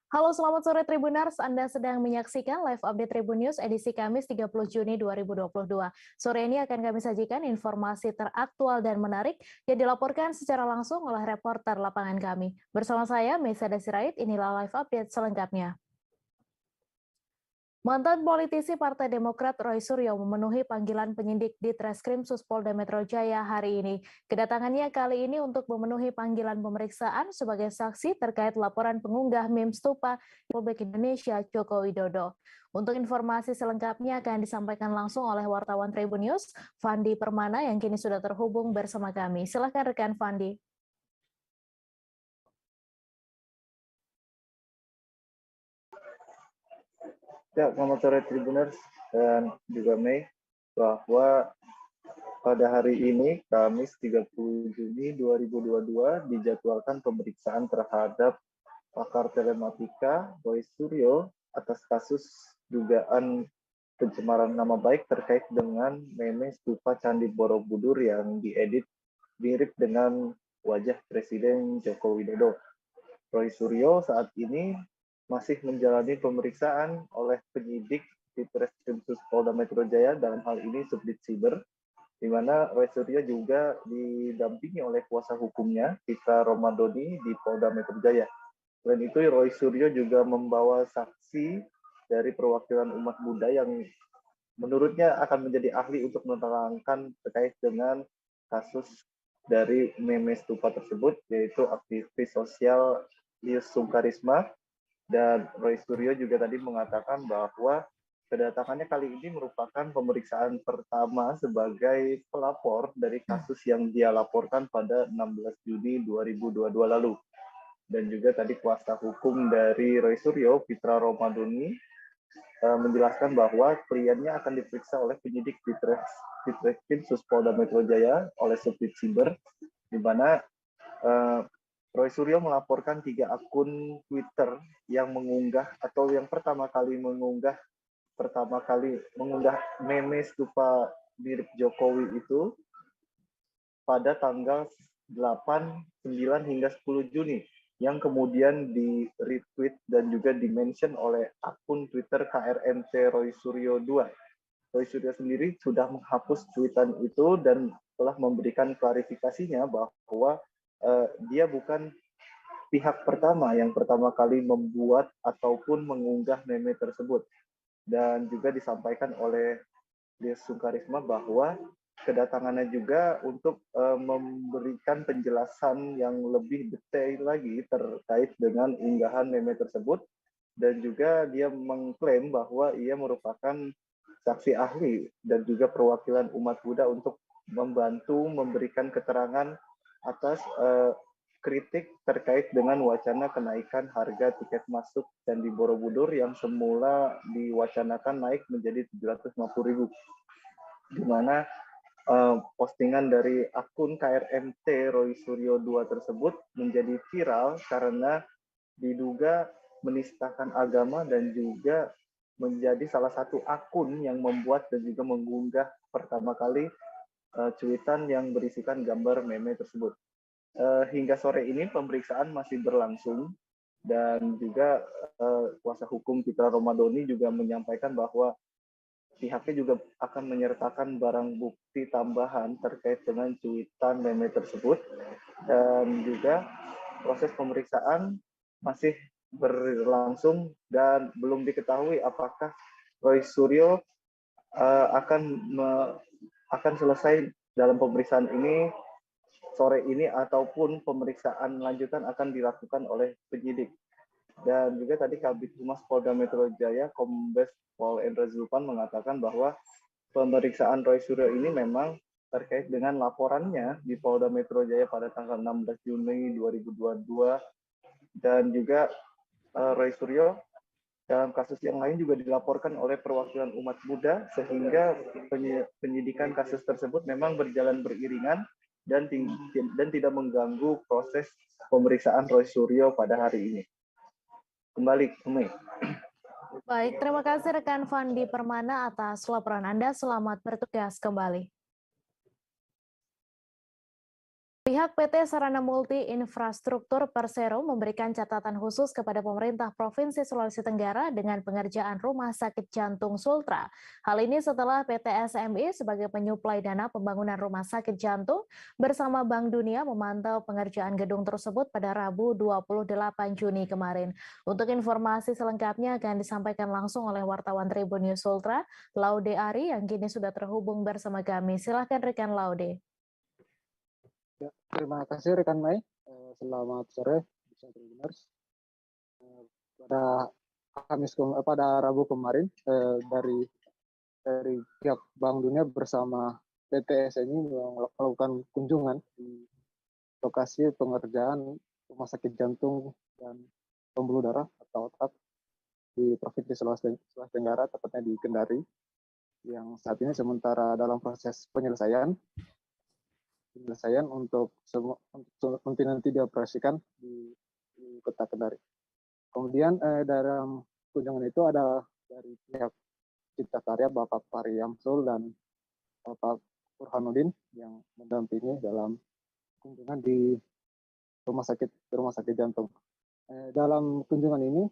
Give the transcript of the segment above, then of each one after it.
Halo, selamat sore Tribuners. Anda sedang menyaksikan live update Tribun News edisi Kamis 30 Juni 2022. Sore ini akan kami sajikan informasi teraktual dan menarik yang dilaporkan secara langsung oleh reporter lapangan kami. Bersama saya, Mesa Desirait, inilah live update selengkapnya. Mantan politisi Partai Demokrat Roy Suryo memenuhi panggilan penyidik di Treskrim Suspolda Metro Jaya hari ini. Kedatangannya kali ini untuk memenuhi panggilan pemeriksaan sebagai saksi terkait laporan pengunggah meme stupa Republik Indonesia Joko Widodo. Untuk informasi selengkapnya akan disampaikan langsung oleh wartawan Tribun News, Fandi Permana yang kini sudah terhubung bersama kami. Silakan rekan Fandi. Ya, selamat sore Tribuners dan juga Mei, bahwa pada hari ini, Kamis 30 Juni 2022, dijadwalkan pemeriksaan terhadap pakar telematika Roy Suryo atas kasus dugaan pencemaran nama baik terkait dengan meme stupa Candi Borobudur yang diedit mirip dengan wajah Presiden Joko Widodo. Roy Suryo saat ini masih menjalani pemeriksaan oleh penyidik di Treskrim Polda Metro Jaya, dalam hal ini Subdit Siber, di mana Roy Suryo juga didampingi oleh kuasa hukumnya, Fitra Romadoni, di Polda Metro Jaya. Selain itu, Roy Suryo juga membawa saksi dari perwakilan umat Buddha yang menurutnya akan menjadi ahli untuk menerangkan terkait dengan kasus dari meme stupa tersebut, yaitu aktivis sosial Lius Sungkarisma. Dan Roy Suryo juga tadi mengatakan bahwa kedatangannya kali ini merupakan pemeriksaan pertama sebagai pelapor dari kasus yang dia laporkan pada 16 Juni 2022 lalu. Dan juga tadi kuasa hukum dari Roy Suryo, Fitra Romadoni, menjelaskan bahwa kliennya akan diperiksa oleh penyidik di Treskrim Suspolda Metro Jaya oleh Subdit Siber, di mana Roy Suryo melaporkan 3 akun Twitter yang mengunggah atau yang pertama kali mengunggah meme stupa mirip Jokowi itu pada tanggal 8, 9 hingga 10 Juni yang kemudian di-retweet dan juga di-mention oleh akun Twitter KRMT Roy Suryo 2. Roy Suryo sendiri sudah menghapus tweetan itu dan telah memberikan klarifikasinya bahwa dia bukan pihak pertama yang pertama kali membuat ataupun mengunggah meme tersebut. Dan juga disampaikan oleh Lius Sungkarisma bahwa kedatangannya juga untuk memberikan penjelasan yang lebih detail lagi terkait dengan unggahan meme tersebut. Dan juga dia mengklaim bahwa ia merupakan saksi ahli dan juga perwakilan umat Buddha untuk membantu memberikan keterangan atas kritik terkait dengan wacana kenaikan harga tiket masuk Candi Borobudur yang semula diwacanakan naik menjadi 750.000, di mana postingan dari akun KRMT Roy Suryo 2 tersebut menjadi viral karena diduga menistakan agama dan juga menjadi salah satu akun yang membuat dan juga mengunggah pertama kali cuitan yang berisikan gambar meme tersebut. Hingga sore ini pemeriksaan masih berlangsung dan juga kuasa hukum Fitra Romadoni juga menyampaikan bahwa pihaknya juga akan menyertakan barang bukti tambahan terkait dengan cuitan meme tersebut. Dan juga proses pemeriksaan masih berlangsung dan belum diketahui apakah Roy Suryo akan selesai dalam pemeriksaan ini sore ini ataupun pemeriksaan lanjutan akan dilakukan oleh penyidik. Dan juga tadi Kabid Humas Polda Metro Jaya, Kombes Pol Endra Zulpan, mengatakan bahwa pemeriksaan Roy Suryo ini memang terkait dengan laporannya di Polda Metro Jaya pada tanggal 16 Juni 2022. Dan juga Roy Suryo dalam kasus yang lain juga dilaporkan oleh perwakilan umat Buddha, sehingga penyidikan kasus tersebut memang berjalan beriringan dan tidak mengganggu proses pemeriksaan Roy Suryo pada hari ini. Kembali ke Mei. Baik, terima kasih rekan Fandi Permana atas laporan Anda. Selamat bertugas kembali. Pihak PT Sarana Multi Infrastruktur Persero memberikan catatan khusus kepada pemerintah Provinsi Sulawesi Tenggara dengan pengerjaan Rumah Sakit Jantung Sultra. Hal ini setelah PT SMI sebagai penyuplai dana pembangunan Rumah Sakit Jantung bersama Bank Dunia memantau pengerjaan gedung tersebut pada Rabu 28 Juni kemarin. Untuk informasi selengkapnya akan disampaikan langsung oleh wartawan Tribun News Sultra, Laude Ari yang kini sudah terhubung bersama kami. Silakan rekan Laude. Ya, terima kasih rekan Mai. Selamat sore, bisa Tribuners. Pada Rabu kemarin dari pihak Bank Dunia bersama PT SMI melakukan kunjungan di lokasi pengerjaan Rumah Sakit Jantung dan Pembuluh Darah atau TAP di Provinsi Sulawesi Tenggara, tepatnya di Kendari, yang saat ini sementara dalam proses penyelesaian untuk nanti dioperasikan di Kota Kendari. Kemudian dalam kunjungan itu ada dari pihak Cipta Karya Bapak Fahri Yamsul dan Bapak Burhanuddin yang mendampingi dalam kunjungan di Rumah Sakit Jantung. Dalam kunjungan ini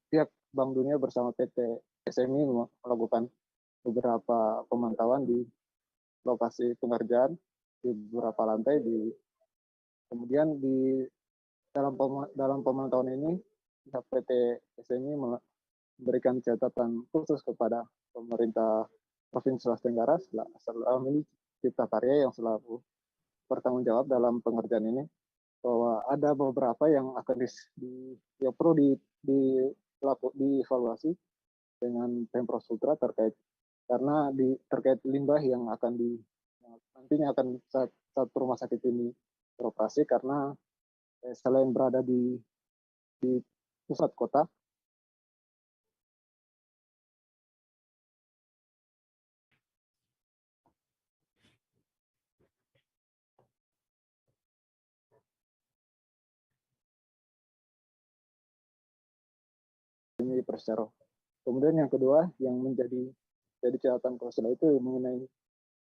pihak Bank Dunia bersama PT SMI melakukan beberapa pemantauan di lokasi pengerjaan di beberapa lantai. Kemudian di dalam pemantauan ini pihak PT SMI memberikan catatan khusus kepada pemerintah Provinsi Sulawesi Tenggara selama ini Cipta Karya yang selalu bertanggung jawab dalam pengerjaan ini, bahwa ada beberapa yang akan perlu dievaluasi dengan Pemprov Sultra terkait limbah yang nantinya akan saat rumah sakit ini beroperasi, karena selain berada di pusat kota, ini Persero. Kemudian yang kedua yang menjadi catatan krusial itu mengenai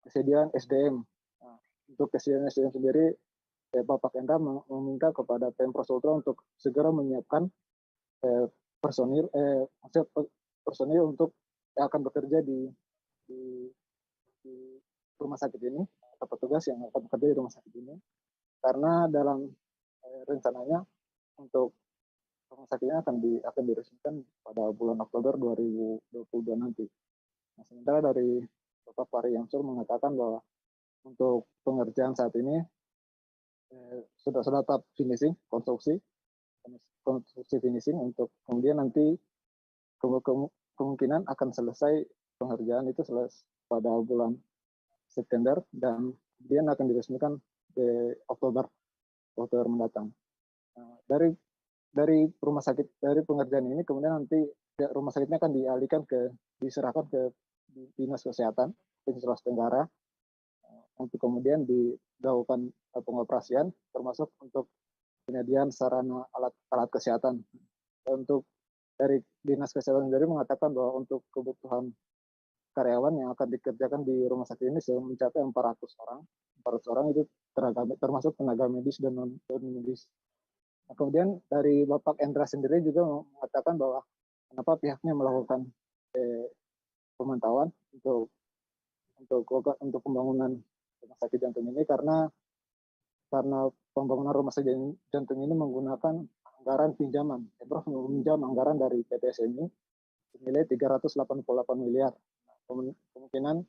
kesediaan SDM. Nah, untuk kesediaan SDM sendiri, Bapak Endra meminta kepada Pemprov Sultra untuk segera menyiapkan personil untuk yang akan bekerja di rumah sakit ini, atau petugas yang akan bekerja di rumah sakit ini, karena dalam rencananya untuk rumah sakitnya akan diresmikan pada bulan Oktober 2022 nanti. Nah, sementara dari Bapak Fahri Yamsul mengatakan bahwa untuk pengerjaan saat ini sudah tahap finishing, konstruksi finishing, untuk kemudian nanti kemungkinan akan selesai pengerjaan itu pada bulan September, dan kemudian akan diresmikan di Oktober mendatang. Nah, dari pengerjaan ini kemudian nanti rumah sakitnya akan diserahkan ke Dinas Kesehatan Provinsi Sulawesi Tenggara untuk kemudian dilakukan pengoperasian, termasuk untuk penyediaan sarana alat kesehatan. Dan untuk dari Dinas Kesehatan sendiri mengatakan bahwa untuk kebutuhan karyawan yang akan dikerjakan di rumah sakit ini mencapai 400 orang. 400 orang itu termasuk tenaga medis dan non-medis. Nah, kemudian dari Bapak Endra sendiri juga mengatakan bahwa kenapa pihaknya melakukan pemantauan untuk pembangunan rumah sakit jantung ini, karena pembangunan rumah sakit jantung ini menggunakan anggaran pinjaman. Pemprov meminjam anggaran dari PT SMI senilai 388 miliar. Nah, kemungkinan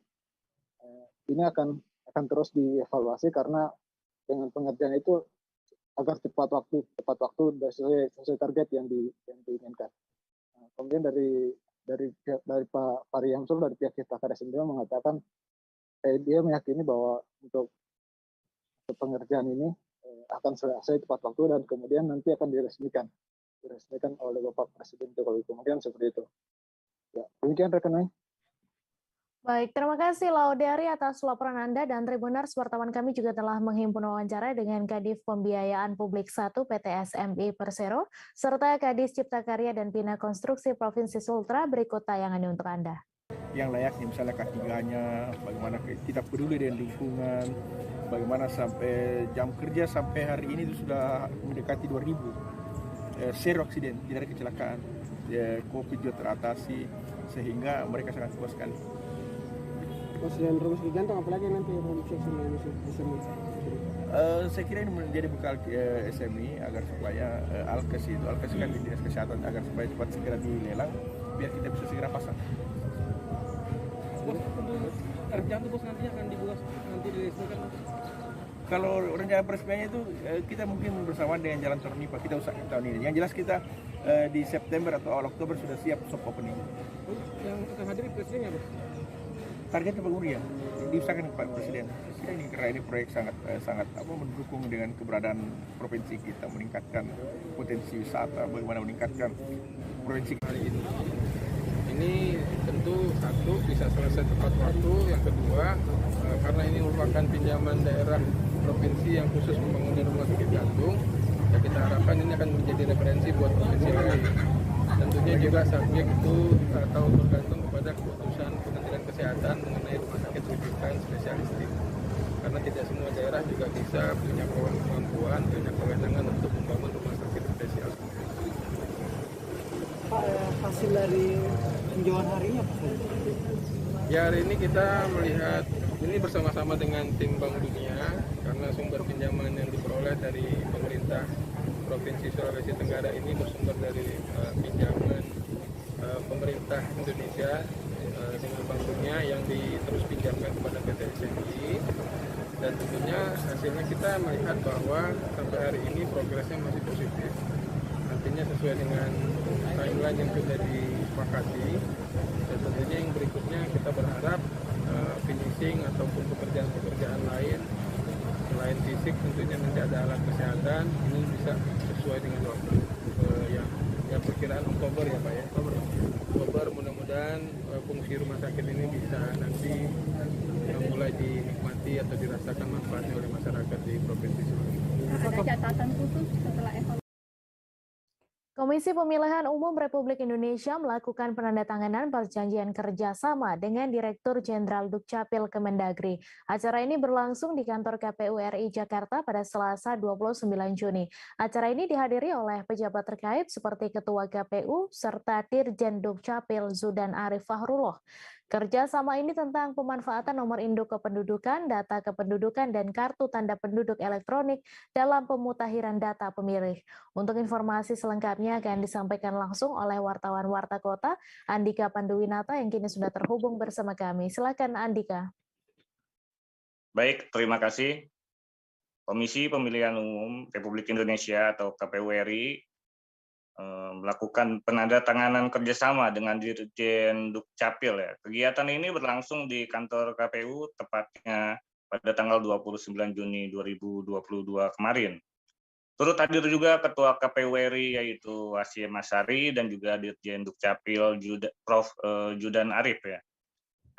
ini akan terus dievaluasi, karena dengan pengerjaan itu agar tepat waktu dan sesuai target yang diinginkan. Nah, kemudian dari Pak Fahri Yamsul dari pihak Cipta Karya sendiri mengatakan dia meyakini bahwa untuk pengerjaan ini akan selesai tepat waktu dan kemudian nanti akan diresmikan oleh Bapak Presiden Jokowi. Kemudian seperti itu. Ya, demikian rekan. Baik, terima kasih Laudari atas laporan Anda, dan Tribuners, wartawan kami juga telah menghimpun wawancara dengan Kadif Pembiayaan Publik 1 PT SMI Persero, serta Kadis Cipta Karya dan Bina Konstruksi Provinsi Sultra. Berikut tayangannya untuk Anda. yang layaknya, misalnya K3-nya, bagaimana kita peduli dengan lingkungan, bagaimana sampai jam kerja sampai hari ini itu sudah mendekati 2000. Zero aksiden, tidak ada kecelakaan. COVID juga teratasi, sehingga mereka sangat puas sekali. Selain rumus digantung, apalagi nanti produksi SMI? Saya kira ini menjadi bekal SMI agar supaya Alkes kan di Dinas Kesehatan, agar supaya cepat segera dilelang biar kita bisa segera pasang. Rencana bos nantinya akan dibuat nanti diresmikan. Kalau rencana peresmiannya itu kita mungkin bersama dengan Jalan Tornipa kita usahakan tahun ini. Yang jelas kita di September atau awal Oktober sudah siap soft opening. Yang akan hadir presidennya, Bos? Targetnya Pak Guru ya, diusahakan Pak Presiden. Ini karena ini proyek sangat mendukung dengan keberadaan provinsi kita, meningkatkan potensi wisata, bagaimana meningkatkan provinsi hari ini. Ini tentu satu bisa selesai tepat waktu, yang kedua karena ini merupakan pinjaman daerah provinsi yang khusus membangun rumah sakit jantung, ya kita harapkan ini akan menjadi referensi buat provinsi lain. Tentunya juga subjek itu atau bergantung kepada keputusan Kementerian Kesehatan mengenai rumah sakit rujukan spesialistik. Karena tidak semua daerah juga bisa punya kemampuan, punya kewenangan untuk membangun rumah sakit spesialistik. Pak, hasil dari tinjauan hari ini apa? Ya, hari ini kita melihat ini bersama-sama dengan tim Bank Dunia, karena sumber pinjaman yang diperoleh dari pemerintah Provinsi Sulawesi Tenggara ini bersumber dari pinjaman pemerintah Indonesia dengan Bank Dunia yang terus pinjamkan kepada PT SMI, dan tentunya hasilnya kita melihat bahwa sampai hari ini progresnya masih positif. Artinya sesuai dengan timeline yang sudah disepakati, dan tentunya yang berikutnya kita berharap finishing ataupun pekerjaan-pekerjaan lain selain fisik tentunya nanti ada alat kesehatan, ini bisa sesuai dengan waktu yang perkiraan Oktober ya Pak ya. Oktober mudah-mudahan fungsi rumah sakit ini bisa nanti mulai dinikmati atau dirasakan manfaatnya oleh masyarakat di Provinsi Sulawesi. Ada catatan khusus setelah evaluasi? Komisi Pemilihan Umum Republik Indonesia melakukan penandatanganan perjanjian kerjasama dengan Direktur Jenderal Dukcapil Kemendagri. Acara ini berlangsung di kantor KPU RI Jakarta pada Selasa 29 Juni. Acara ini dihadiri oleh pejabat terkait seperti Ketua KPU serta Dirjen Dukcapil Zudan Arif Fahrullah. Kerjasama ini tentang pemanfaatan nomor induk kependudukan, data kependudukan, dan kartu tanda penduduk elektronik dalam pemutakhiran data pemilih. Untuk informasi selengkapnya akan disampaikan langsung oleh wartawan Warta Kota, Andika Panduwinata, yang kini sudah terhubung bersama kami. Silakan Andika. Baik, terima kasih. Komisi Pemilihan Umum Republik Indonesia atau KPU RI melakukan penandatanganan kerjasama dengan Dirjen Dukcapil ya. Kegiatan ini berlangsung di kantor KPU tepatnya pada tanggal 29 Juni 2022 kemarin. Turut hadir juga Ketua KPU RI yaitu Hasyim Asyari dan juga Dirjen Dukcapil Prof. Zudan Arif ya.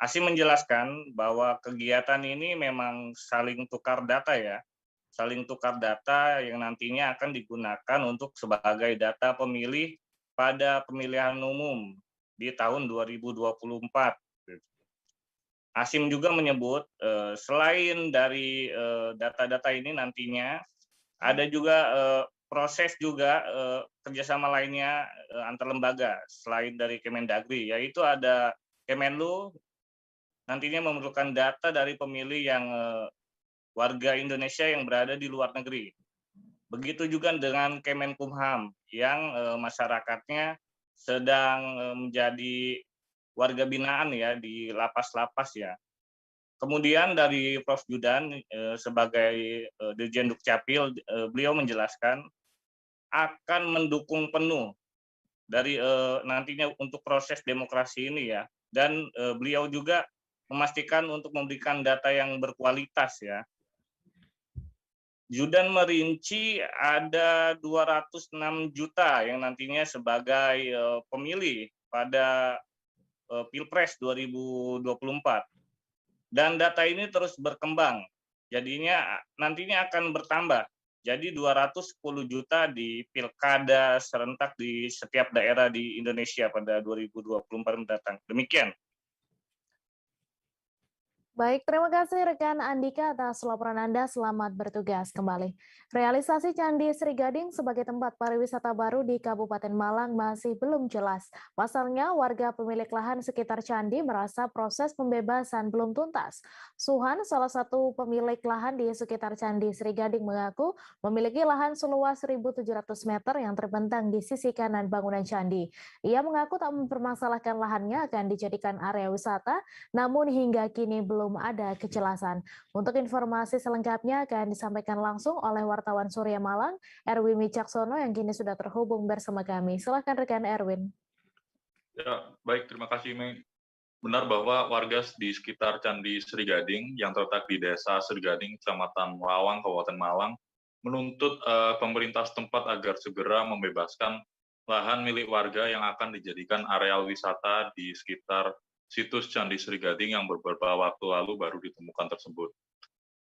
Hasyim menjelaskan bahwa kegiatan ini memang saling tukar data ya. Saling tukar data yang nantinya akan digunakan untuk sebagai data pemilih pada pemilihan umum di tahun 2024. Hasyim juga menyebut selain dari data-data ini nantinya ada juga proses juga kerjasama lainnya antar lembaga selain dari Kemendagri, yaitu ada Kemenlu nantinya memerlukan data dari pemilih yang warga Indonesia yang berada di luar negeri. Begitu juga dengan Kemenkumham yang masyarakatnya sedang menjadi warga binaan ya di lapas-lapas ya. Kemudian dari Prof. Zudan sebagai Dirjen Dukcapil, beliau menjelaskan akan mendukung penuh dari nantinya untuk proses demokrasi ini ya. Dan beliau juga memastikan untuk memberikan data yang berkualitas ya. Zudan merinci ada 206 juta yang nantinya sebagai pemilih pada Pilpres 2024. Dan data ini terus berkembang. Jadinya nantinya akan bertambah. Jadi 210 juta di pilkada serentak di setiap daerah di Indonesia pada 2024 mendatang. Demikian. Baik, terima kasih rekan Andika atas laporan Anda. Selamat bertugas kembali. Realisasi Candi Sri Gading sebagai tempat pariwisata baru di Kabupaten Malang masih belum jelas. Pasalnya, warga pemilik lahan sekitar candi merasa proses pembebasan belum tuntas. Suhan, salah satu pemilik lahan di sekitar Candi Sri Gading, mengaku memiliki lahan seluas 1.700 meter yang terbentang di sisi kanan bangunan candi. Ia mengaku tak mempermasalahkan lahannya akan dijadikan area wisata, namun hingga kini belum ada kejelasan. Untuk informasi selengkapnya akan disampaikan langsung oleh wartawan Surya Malang, Erwin Wicaksono yang kini sudah terhubung bersama kami. Silakan rekan Erwin. Ya, baik, terima kasih, Mei. Benar bahwa warga di sekitar Candi Sri Gading yang terletak di Desa Sri Gading, Kecamatan Lawang, Kabupaten Malang, menuntut pemerintah setempat agar segera membebaskan lahan milik warga yang akan dijadikan areal wisata di sekitar situs Candi Sri Gading yang beberapa waktu lalu baru ditemukan tersebut.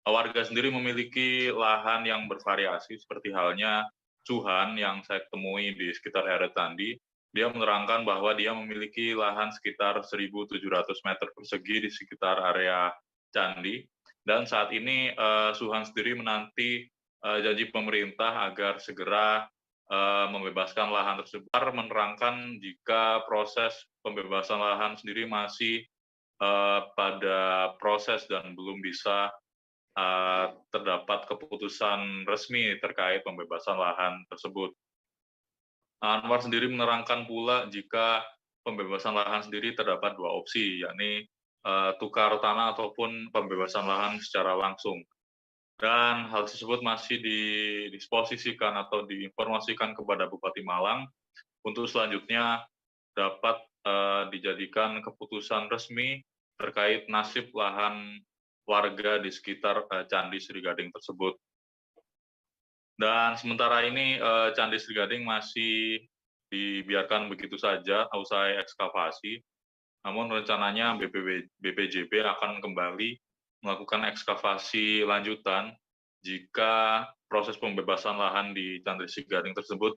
Warga sendiri memiliki lahan yang bervariasi seperti halnya Suhan yang saya temui di sekitar area Candi. Dia menerangkan bahwa dia memiliki lahan sekitar 1.700 meter persegi di sekitar area Candi. Dan saat ini Suhan sendiri menanti janji pemerintah agar segera membebaskan lahan tersebut. Menerangkan jika proses pembebasan lahan sendiri masih pada proses dan belum bisa terdapat keputusan resmi terkait pembebasan lahan tersebut. Anwar sendiri menerangkan pula jika pembebasan lahan sendiri terdapat dua opsi, yakni tukar tanah ataupun pembebasan lahan secara langsung. Dan hal tersebut masih didisposisikan atau diinformasikan kepada Bupati Malang untuk selanjutnya dapat dijadikan keputusan resmi terkait nasib lahan warga di sekitar Candi Sri Gading tersebut. Dan sementara ini Candi Sri Gading masih dibiarkan begitu saja usai ekskavasi. Namun rencananya BPJB akan kembali melakukan ekskavasi lanjutan jika proses pembebasan lahan di Candi Sri Gading tersebut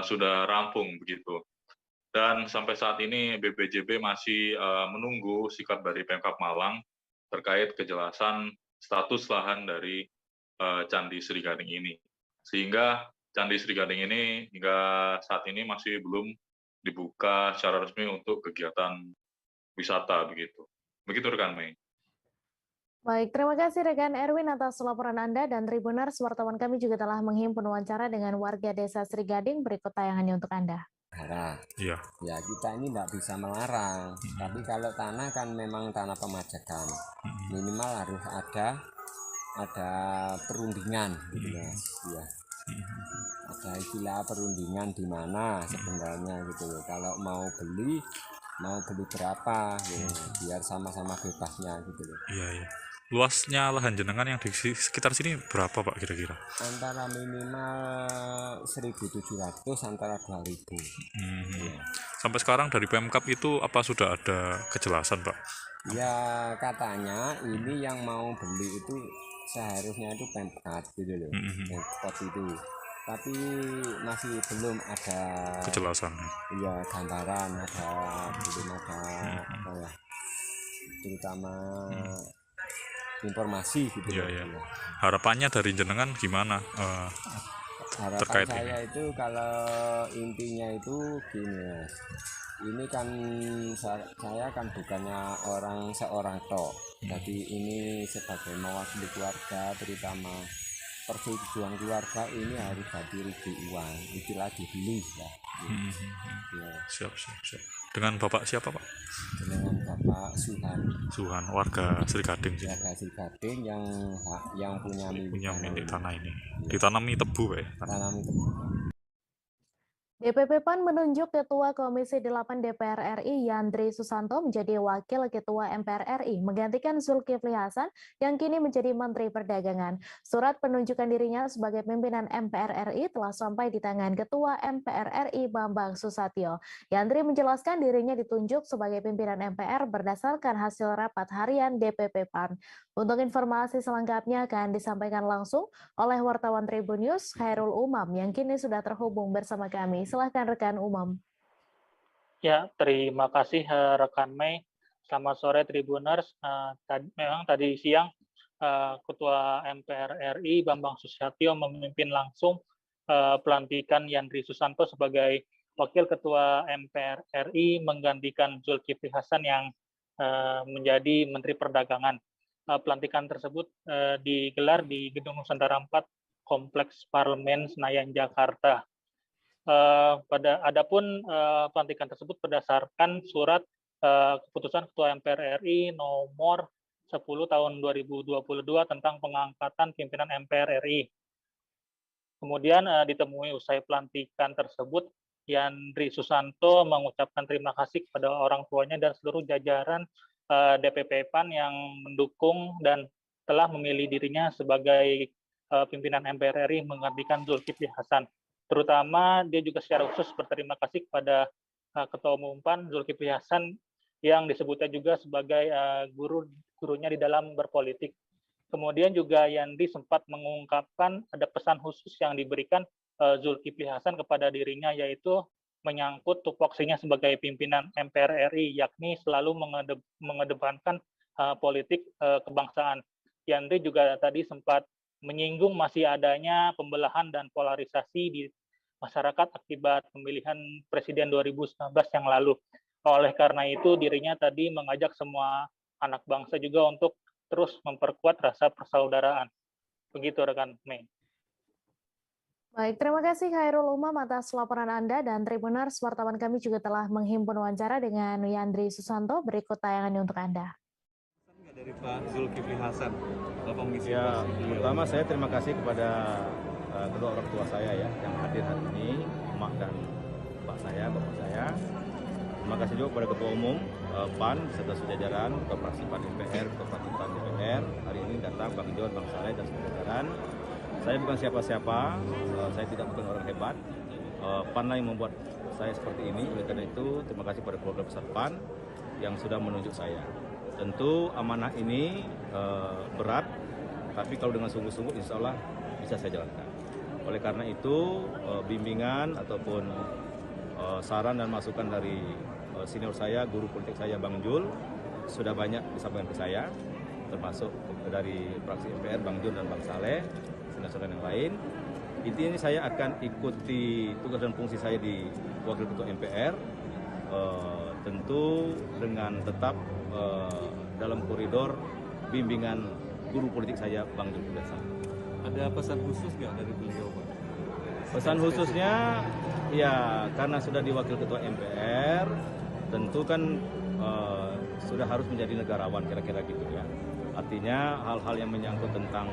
sudah rampung begitu. Dan sampai saat ini BPJB masih menunggu sikap dari Pemkab Malang terkait kejelasan status lahan dari Candi Sri Gading ini. Sehingga Candi Sri Gading ini hingga saat ini masih belum dibuka secara resmi untuk kegiatan wisata begitu. Begitu rekan Mei. Baik, terima kasih rekan Erwin atas laporan Anda, dan Tribuners, wartawan kami juga telah menghimpun wawancara dengan warga Desa Sri Gading. Berikut tayangannya untuk Anda. Ya, kita ini tidak bisa melarang, tapi kalau tanah kan memang tanah pemajakan, minimal harus ada perundingan, gitu Mas. Ya. Ada istilah perundingan di mana sebenarnya gitu loh. Kalau mau beli berapa, gitu, biar sama-sama bebasnya gitu loh. Iya. Luasnya lahan jenengan yang di sekitar sini berapa Pak kira-kira? Antara minimal 1.700 antara 2.000. Ya. Sampai sekarang dari Pemkab itu apa sudah ada kejelasan Pak? Ya katanya ini yang mau beli itu seharusnya itu Pemkab gitu loh, Pemkab itu. Tapi masih belum ada kejelasan. Iya, gambaran belum ada terutama informasi gitu. Iya. Harapannya dari jenengan gimana? Harapan terkait saya ini? Itu kalau intinya itu gini Mas. Ini kan saya kan bukannya seorang tok. Jadi ini sebagai mewakili keluarga, terutama persetujuan keluarga ini harus diberi uang, istilah dibeli ya. Siap. Dengan Bapak siapa Pak? Dengan Bapak Suhan, warga Sri Gading sini. Warga Sri Gading yang punya milik tanah ini. Ditanami tebu Pak ya? Tanami tebu. DPP PAN menunjuk Ketua Komisi 8 DPR RI Yandri Susanto menjadi Wakil Ketua MPR RI, menggantikan Zulkifli Hasan yang kini menjadi Menteri Perdagangan. Surat penunjukan dirinya sebagai pimpinan MPR RI telah sampai di tangan Ketua MPR RI Bambang Susatyo. Yandri menjelaskan dirinya ditunjuk sebagai pimpinan MPR berdasarkan hasil rapat harian DPP PAN. Untuk informasi selengkapnya akan disampaikan langsung oleh wartawan Tribun News, Khairul Umam, yang kini sudah terhubung bersama kami. Silahkan rekan Umam. Ya, terima kasih rekan Mei. Selamat sore Tribuners. Memang tadi siang Ketua MPR RI Bambang Susatyo memimpin langsung pelantikan Yandri Susanto sebagai Wakil Ketua MPR RI menggantikan Zulkifli Hasan yang menjadi Menteri Perdagangan. Pelantikan tersebut digelar di Gedung Nusantara 4 Kompleks Parlemen Senayan Jakarta. Adapun pelantikan tersebut berdasarkan surat keputusan Ketua MPR RI nomor 10 tahun 2022 tentang pengangkatan pimpinan MPR RI. Kemudian ditemui usai pelantikan tersebut, Yandri Susanto mengucapkan terima kasih kepada orang tuanya dan seluruh jajaran DPP PAN yang mendukung dan telah memilih dirinya sebagai pimpinan MPR RI menggantikan Zulkifli Hasan. Terutama dia juga secara khusus berterima kasih kepada Ketua Umum PAN Zulkifli Hasan yang disebutnya juga sebagai gurunya di dalam berpolitik. Kemudian juga Yandri sempat mengungkapkan ada pesan khusus yang diberikan Zulkifli Hasan kepada dirinya, yaitu menyangkut tupoksinya sebagai pimpinan MPR RI, yakni selalu mengedepankan politik kebangsaan. Yandri juga tadi sempat menyinggung masih adanya pembelahan dan polarisasi di masyarakat akibat pemilihan Presiden 2019 yang lalu. Oleh karena itu, dirinya tadi mengajak semua anak bangsa juga untuk terus memperkuat rasa persaudaraan. Begitu rekan Mei. Baik, terima kasih Khairul Umam atas laporan Anda, dan Tribuners, wartawan kami juga telah menghimpun wawancara dengan Yandri Susanto. Berikut tayangannya untuk Anda. Dari Pak Zulkifli Hasan, Bapak mengisi pertama saya terima kasih kepada kedua orang tua saya ya yang hadir hari ini, emak dan bapak saya. Terima kasih juga kepada Ketua Umum PAN serta sejajaran, Ketua Fraksi PAN MPR, Ketua Fraksi PAN DPR. Hari ini datang Bang John, Bang Saleh dan sejajaran. Saya bukan siapa-siapa, saya tidak bukan orang hebat. PAN lah yang membuat saya seperti ini. Oleh karena itu, terima kasih kepada keluarga besar PAN yang sudah menunjuk saya. Tentu amanah ini berat, tapi kalau dengan sungguh-sungguh insya Allah bisa saya jalankan. Oleh karena itu, bimbingan ataupun saran dan masukan dari senior saya, guru politik saya Bang Jul, sudah banyak disampaikan ke saya, termasuk dari fraksi MPR Bang Jul dan Bang Saleh, senior-senior yang lain. Intinya saya akan ikuti tugas dan fungsi saya di Wakil Ketua MPR, tentu dengan tetap dalam koridor bimbingan guru politik saya Bang Jul Hasan. Ada pesan khusus nggak dari beliau, Pak? Pesan khususnya, ya karena sudah di Wakil Ketua MPR, tentu kan sudah harus menjadi negarawan kira-kira gitu ya. Artinya hal-hal yang menyangkut tentang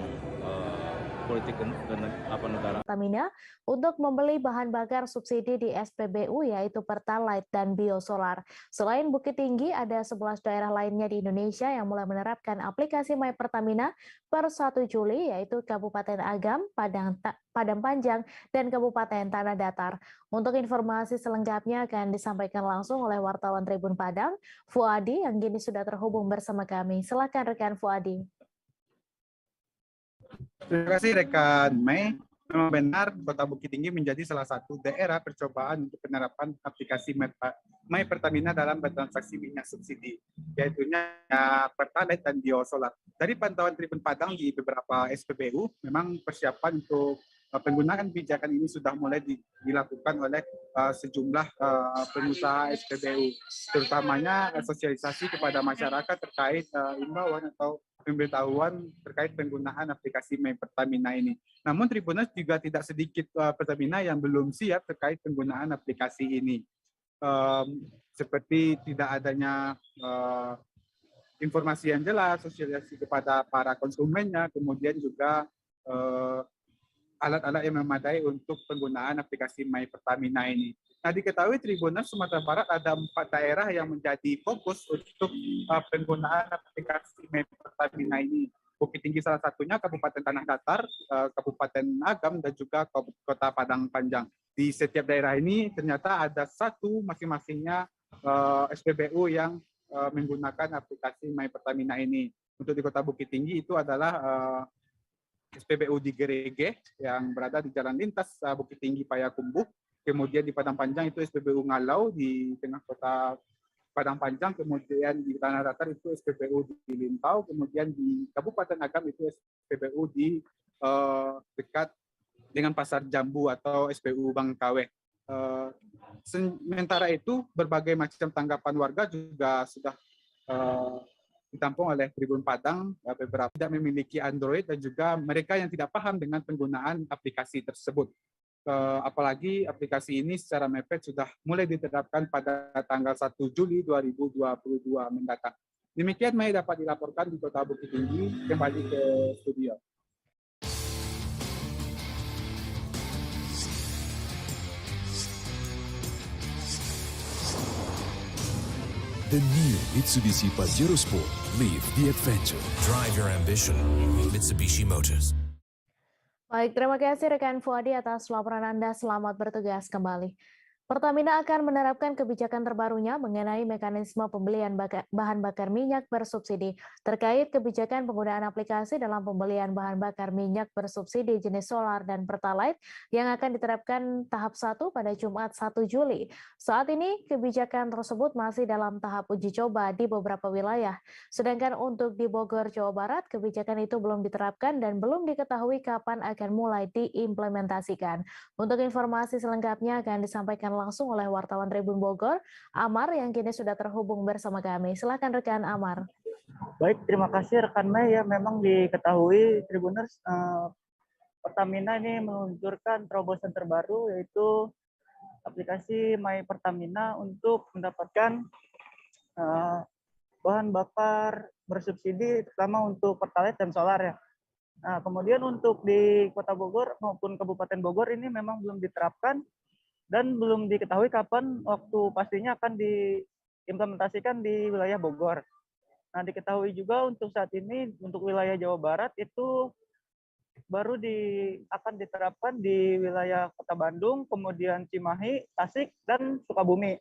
politik negara. Pertamina untuk membeli bahan bakar subsidi di SPBU yaitu Pertalite dan Biosolar. Selain Bukit Tinggi, ada 11 daerah lainnya di Indonesia yang mulai menerapkan aplikasi My Pertamina per 1 Juli, yaitu Kabupaten Agam, Padang Panjang, dan Kabupaten Tanah Datar. Untuk informasi selengkapnya akan disampaikan langsung oleh wartawan Tribun Padang, Fuadi, yang kini sudah terhubung bersama kami. Silakan rekan Fuadi. Terima kasih rekan Mei. Memang benar Kota Bukit Tinggi menjadi salah satu daerah percobaan untuk penerapan aplikasi My Pertamina dalam bertransaksi minyak subsidi, yaitu Pertalite dan Biosolar. Dari pantauan Tribun Padang di beberapa SPBU, memang persiapan untuk penggunaan kebijakan ini sudah mulai dilakukan oleh sejumlah pengusaha SPBU, terutamanya sosialisasi kepada masyarakat terkait imbauan atau pemberitahuan terkait penggunaan aplikasi My Pertamina ini. Namun Tribuners juga tidak sedikit Pertamina yang belum siap terkait penggunaan aplikasi ini. Seperti tidak adanya informasi yang jelas, sosialisasi kepada para konsumennya, kemudian juga alat-alat yang memadai untuk penggunaan aplikasi My Pertamina ini. Nah, diketahui Tribuners Sumatera Barat ada 4 daerah yang menjadi fokus untuk penggunaan aplikasi My Pertamina ini. Bukit Tinggi salah satunya, Kabupaten Tanah Datar, Kabupaten Agam, dan juga Kota Padang Panjang. Di setiap daerah ini ternyata ada satu masing-masingnya SPBU yang menggunakan aplikasi My Pertamina ini. Untuk di Kota Bukit Tinggi itu adalah SPBU di Gerege yang berada di Jalan Lintas Bukit Tinggi Payakumbuh. Kemudian di Padang Panjang itu SPBU Ngalau di tengah kota Padang Panjang, kemudian di Tanah Datar itu SPBU di Lintau, kemudian di Kabupaten Agam itu SPBU di dekat dengan Pasar Jambu atau SPBU Bangkawe. Sementara itu berbagai macam tanggapan warga juga sudah ditampung oleh Tribun Padang, beberapa tidak memiliki Android dan juga mereka yang tidak paham dengan penggunaan aplikasi tersebut. Apalagi aplikasi ini secara mepet sudah mulai diterapkan pada tanggal 1 Juli 2022 mendatang. Demikian Mei dapat dilaporkan di Kota Bukit Tinggi, kembali ke studio. The new Mitsubishi Pajero Sport. Live the adventure. Drive your ambition. Mitsubishi Motors. Baik, terima kasih rekan Fuadi atas laporan Anda. Selamat bertugas kembali. Pertamina akan menerapkan kebijakan terbarunya mengenai mekanisme pembelian bahan bakar minyak bersubsidi. Terkait kebijakan penggunaan aplikasi dalam pembelian bahan bakar minyak bersubsidi jenis solar dan pertalite yang akan diterapkan tahap 1 pada Jumat 1 Juli. Saat ini kebijakan tersebut masih dalam tahap uji coba di beberapa wilayah. Sedangkan untuk di Bogor, Jawa Barat, kebijakan itu belum diterapkan dan belum diketahui kapan akan mulai diimplementasikan. Untuk informasi selengkapnya akan disampaikan langsung oleh wartawan Tribun Bogor, Amar, yang kini sudah terhubung bersama kami. Silakan rekan Amar. Baik, terima kasih rekan Mei. Ya, memang diketahui Tribuners, Pertamina ini meluncurkan terobosan terbaru yaitu aplikasi My Pertamina untuk mendapatkan bahan bakar bersubsidi, terutama untuk pertalite dan solar ya. Nah, kemudian untuk di Kota Bogor maupun Kabupaten Bogor ini memang belum diterapkan dan belum diketahui kapan waktu pastinya akan diimplementasikan di wilayah Bogor. Nah, diketahui juga untuk saat ini untuk wilayah Jawa Barat itu baru akan diterapkan di wilayah Kota Bandung, kemudian Cimahi, Tasik, dan Sukabumi.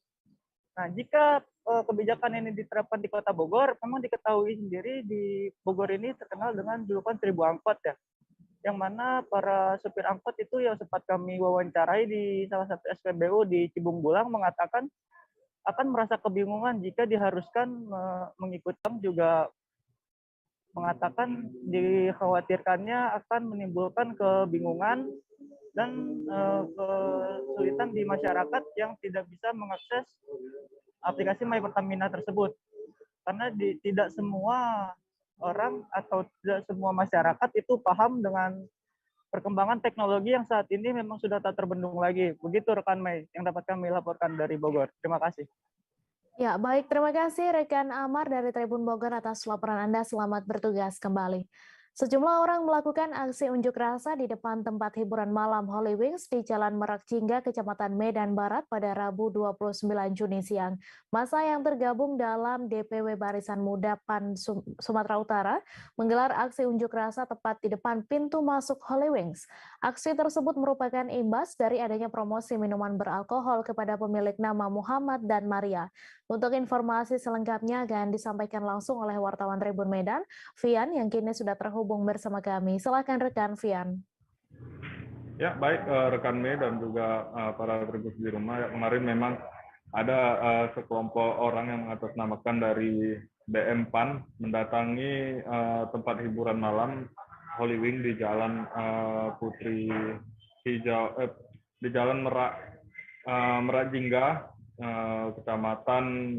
Nah, jika kebijakan ini diterapkan di Kota Bogor, memang diketahui sendiri di Bogor ini terkenal dengan julukan 1000 angkot ya. Yang mana para supir angkot itu yang sempat kami wawancarai di salah satu SPBU di Cibung Bulang mengatakan akan merasa kebingungan jika diharuskan mengikuti, juga mengatakan dikhawatirkannya akan menimbulkan kebingungan dan kesulitan di masyarakat yang tidak bisa mengakses aplikasi My Pertamina tersebut. Karena tidak semua orang atau tidak semua masyarakat itu paham dengan perkembangan teknologi yang saat ini memang sudah tak terbendung lagi. Begitu rekan Mei yang dapat kami laporkan dari Bogor. Terima kasih. Ya, baik. Terima kasih rekan Amar dari Tribun Bogor atas laporan Anda. Selamat bertugas kembali. Sejumlah orang melakukan aksi unjuk rasa di depan tempat hiburan malam Holy Wings di Jalan Merak Jingga, Kecamatan Medan Barat pada Rabu 29 Juni siang. Massa yang tergabung dalam DPW Barisan Muda PAN Sumatera Utara menggelar aksi unjuk rasa tepat di depan pintu masuk Holy Wings. Aksi tersebut merupakan imbas dari adanya promosi minuman beralkohol kepada pemilik nama Muhammad dan Maria. Untuk informasi selengkapnya akan disampaikan langsung oleh wartawan Tribun Medan, Vian, yang kini sudah terhubung bersama kami. Silakan rekan Vian. Ya, baik rekan Mei dan juga para Tribuners di rumah. Ya, kemarin memang ada sekelompok orang yang mengatasnamakan dari BM PAN mendatangi tempat hiburan malam Holy Wing di Jalan Putri Hijau, di Jalan Merak Jingga, Kecamatan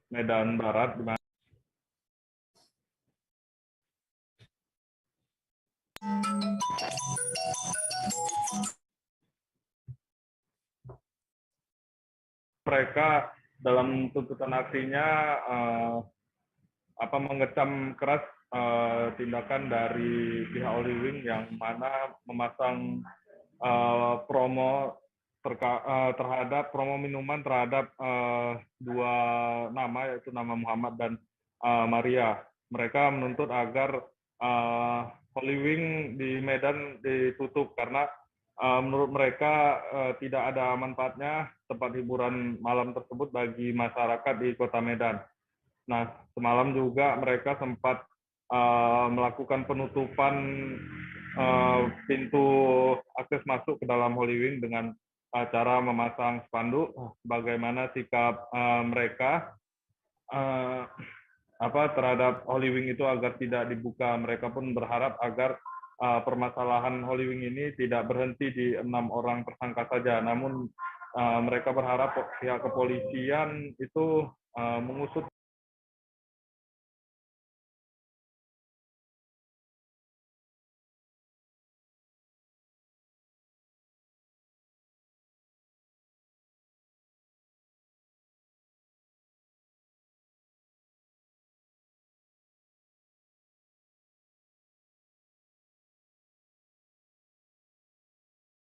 Medan Barat, di mana mereka dalam tuntutan aksinya mengecam keras tindakan dari pihak Holy Wing yang mana memasang promo terhadap promo minuman terhadap dua nama, yaitu nama Muhammad dan Maria. Mereka menuntut agar Holy Wing di Medan ditutup karena menurut mereka tidak ada manfaatnya tempat hiburan malam tersebut bagi masyarakat di Kota Medan. Nah, semalam juga mereka sempat melakukan penutupan pintu akses masuk ke dalam Holy Wing dengan cara memasang spanduk bagaimana sikap mereka terhadap Holy Wing itu agar tidak dibuka. Mereka pun berharap agar permasalahan Holy Wing ini tidak berhenti di 6 orang tersangka saja, namun mereka berharap pihak kepolisian itu mengusut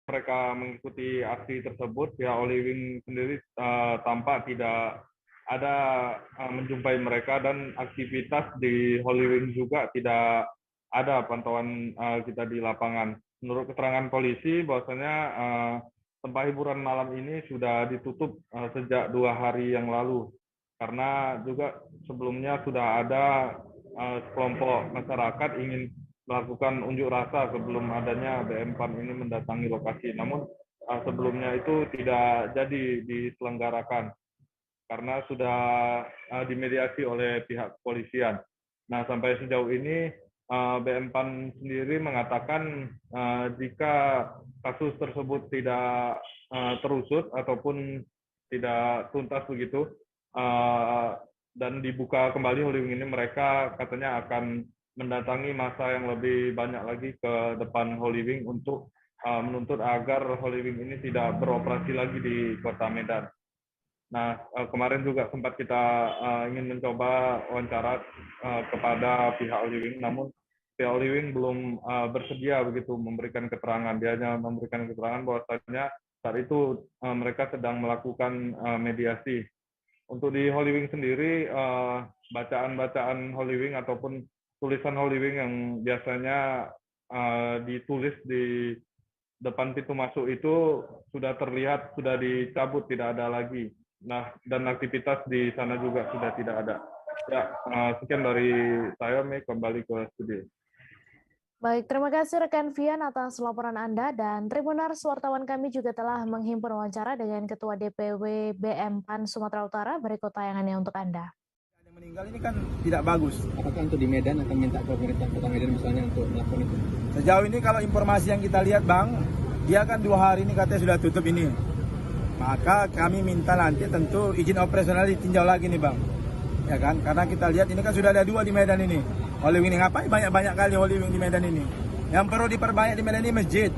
mereka mengikuti aksi tersebut. Pihak Holy Wing sendiri tampak tidak ada menjumpai mereka, dan aktivitas di Holy Wing juga tidak ada pantauan kita di lapangan. Menurut keterangan polisi, bahwasanya tempat hiburan malam ini sudah ditutup sejak 2 hari yang lalu, karena juga sebelumnya sudah ada sekelompok masyarakat ingin melakukan unjuk rasa sebelum adanya BM PAN ini mendatangi lokasi. Namun sebelumnya itu tidak jadi diselenggarakan karena sudah dimediasi oleh pihak kepolisian. Nah, sampai sejauh ini BM PAN sendiri mengatakan jika kasus tersebut tidak terusut ataupun tidak tuntas begitu dan dibuka kembali Holy Wing ini, mereka katanya akan mendatangi masa yang lebih banyak lagi ke depan Holy Wing untuk menuntut agar Holy Wing ini tidak beroperasi lagi di Kota Medan. Nah, kemarin juga sempat kita ingin mencoba wawancara kepada pihak Holy Wing, namun pihak Holy Wing belum bersedia begitu memberikan keterangan. Dia hanya memberikan keterangan bahwasanya saat itu mereka sedang melakukan mediasi. Untuk di Holy Wing sendiri, bacaan-bacaan Holy Wing ataupun tulisan Holy Wing yang biasanya ditulis di depan pintu masuk itu sudah terlihat, sudah dicabut, tidak ada lagi. Nah, dan aktivitas di sana juga sudah tidak ada. Ya, sekian dari saya, Mei, kembali ke studio. Baik, terima kasih rekan Vian atas laporan Anda, dan Tribunars wartawan kami juga telah menghimpun wawancara dengan Ketua DPW BM PAN Sumatera Utara. Berikut tayangannya untuk Anda. Meninggal ini kan tidak bagus. Apakah untuk di Medan akan minta ke pemerintah Kota Medan misalnya untuk melakukan itu? Sejauh ini kalau informasi yang kita lihat, Bang, dia kan 2 hari ini katanya sudah tutup ini. Maka kami minta nanti tentu izin operasional ditinjau lagi nih, Bang. Ya kan? Karena kita lihat ini kan sudah ada 2 di Medan ini. Holy Wing ini ngapain banyak-banyak kali Holy Wing di Medan ini? Yang perlu diperbanyak di Medan ini masjid.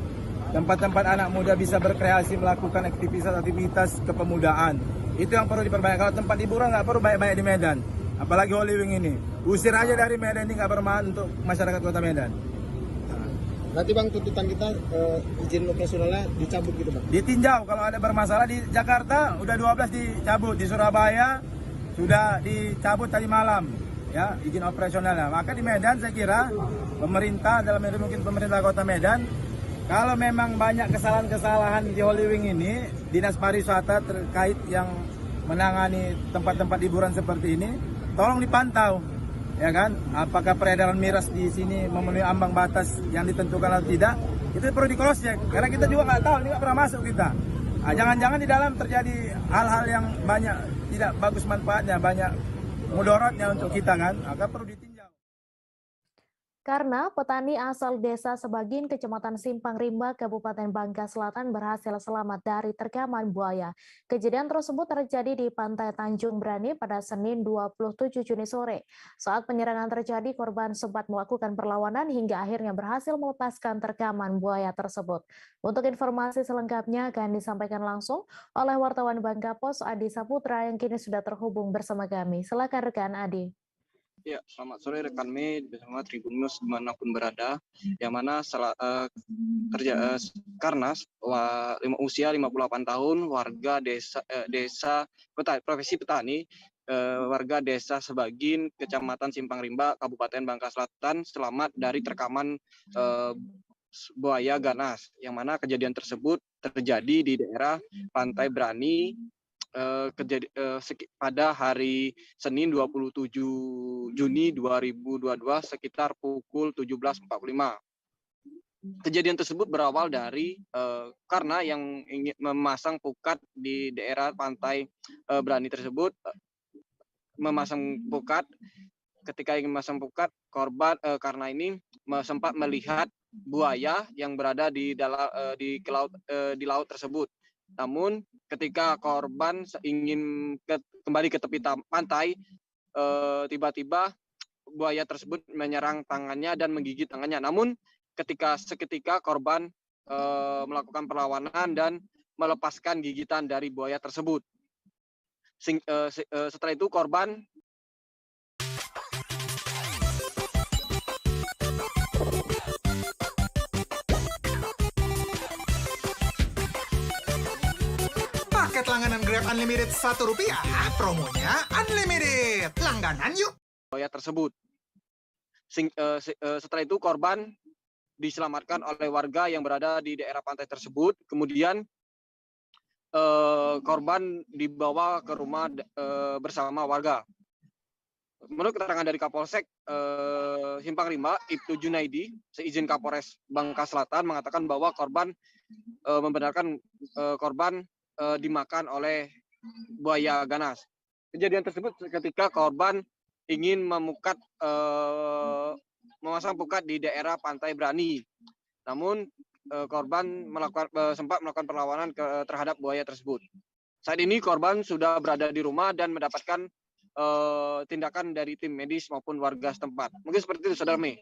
Tempat-tempat anak muda bisa berkreasi, melakukan aktivitas kepemudaan. Itu yang perlu diperbanyak. Kalau tempat hiburan nggak perlu banyak-banyak di Medan. Apalagi Holy Wing ini. Usir aja dari Medan, ini nggak bermanfaat untuk masyarakat Kota Medan. Berarti Bang, tuntutan kita izin operasionalnya dicabut gitu, Bang? Ditinjau. Kalau ada bermasalah di Jakarta udah 12 dicabut, di Surabaya sudah dicabut tadi malam, ya, izin operasionalnya. Maka di Medan saya kira pemerintah, dalam ini mungkin pemerintah Kota Medan, kalau memang banyak kesalahan-kesalahan di Holy Wing ini, Dinas Pariwisata terkait yang menangani tempat-tempat hiburan seperti ini, tolong dipantau, ya kan? Apakah peredaran miras di sini memenuhi ambang batas yang ditentukan atau tidak? Itu perlu di cross check, karena kita juga nggak tahu, ini nggak pernah masuk kita. Jangan-jangan di dalam terjadi hal-hal yang banyak tidak bagus manfaatnya, banyak mudaratnya untuk kita kan, maka perlu ditinjau. Karena petani asal desa Sebagin, Kecamatan Simpang Rimba, Kabupaten Bangka Selatan berhasil selamat dari terkaman buaya. Kejadian tersebut terjadi di Pantai Tanjung Brani pada Senin 27 Juni sore. Saat penyerangan terjadi, korban sempat melakukan perlawanan hingga akhirnya berhasil melepaskan terkaman buaya tersebut. Untuk informasi selengkapnya akan disampaikan langsung oleh wartawan Bangka Pos Adi Saputra yang kini sudah terhubung bersama kami. Silakan rekan Adi. Ya, selamat sore rekan Mei bersama Tribunnews dimanapun berada, yang mana karena usia 58 tahun warga desa profesi petani, warga desa Sebagin, Kecamatan Simpang Rimba, Kabupaten Bangka Selatan selamat dari terkaman buaya ganas, yang mana kejadian tersebut terjadi di daerah Pantai Brani pada hari Senin 27 Juni 2022 sekitar pukul 17.45. Kejadian tersebut berawal dari karena yang ingin memasang pukat di daerah Pantai Brani tersebut memasang pukat. Ketika ingin memasang pukat, korban karena ini sempat melihat buaya yang berada di laut tersebut. Namun ketika korban ingin kembali ke tepi pantai, tiba-tiba buaya tersebut menyerang tangannya dan menggigit tangannya. Namun seketika korban melakukan perlawanan dan melepaskan gigitan dari buaya tersebut. Setelah itu korban Paket langganan Grab Unlimited Rp1, promonya Unlimited. Langganan yuk! Buaya tersebut. Setelah itu korban diselamatkan oleh warga yang berada di daerah pantai tersebut. Kemudian korban dibawa ke rumah bersama warga. Menurut keterangan dari Kapolsek Simpang Rimba, Ibtu Junaidi, seizin Kapolres Bangka Selatan, mengatakan bahwa korban membenarkan korban dimakan oleh buaya ganas. Kejadian tersebut ketika korban ingin memasang pukat di daerah Pantai Brani. Namun korban sempat melakukan perlawanan terhadap buaya tersebut. Saat ini korban sudah berada di rumah dan mendapatkan tindakan dari tim medis maupun warga setempat. Mungkin seperti itu, Saudara Mei.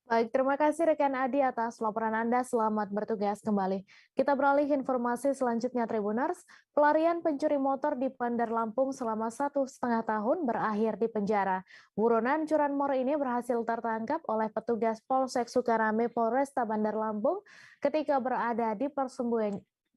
Baik, terima kasih rekan Adi atas laporan Anda. Selamat bertugas kembali. Kita beralih informasi selanjutnya, Tribuners. Pelarian pencuri motor di Bandar Lampung selama 1,5 tahun berakhir di penjara. Buronan curanmor ini berhasil tertangkap oleh petugas Polsek Sukarame Polresta Bandar Lampung ketika berada di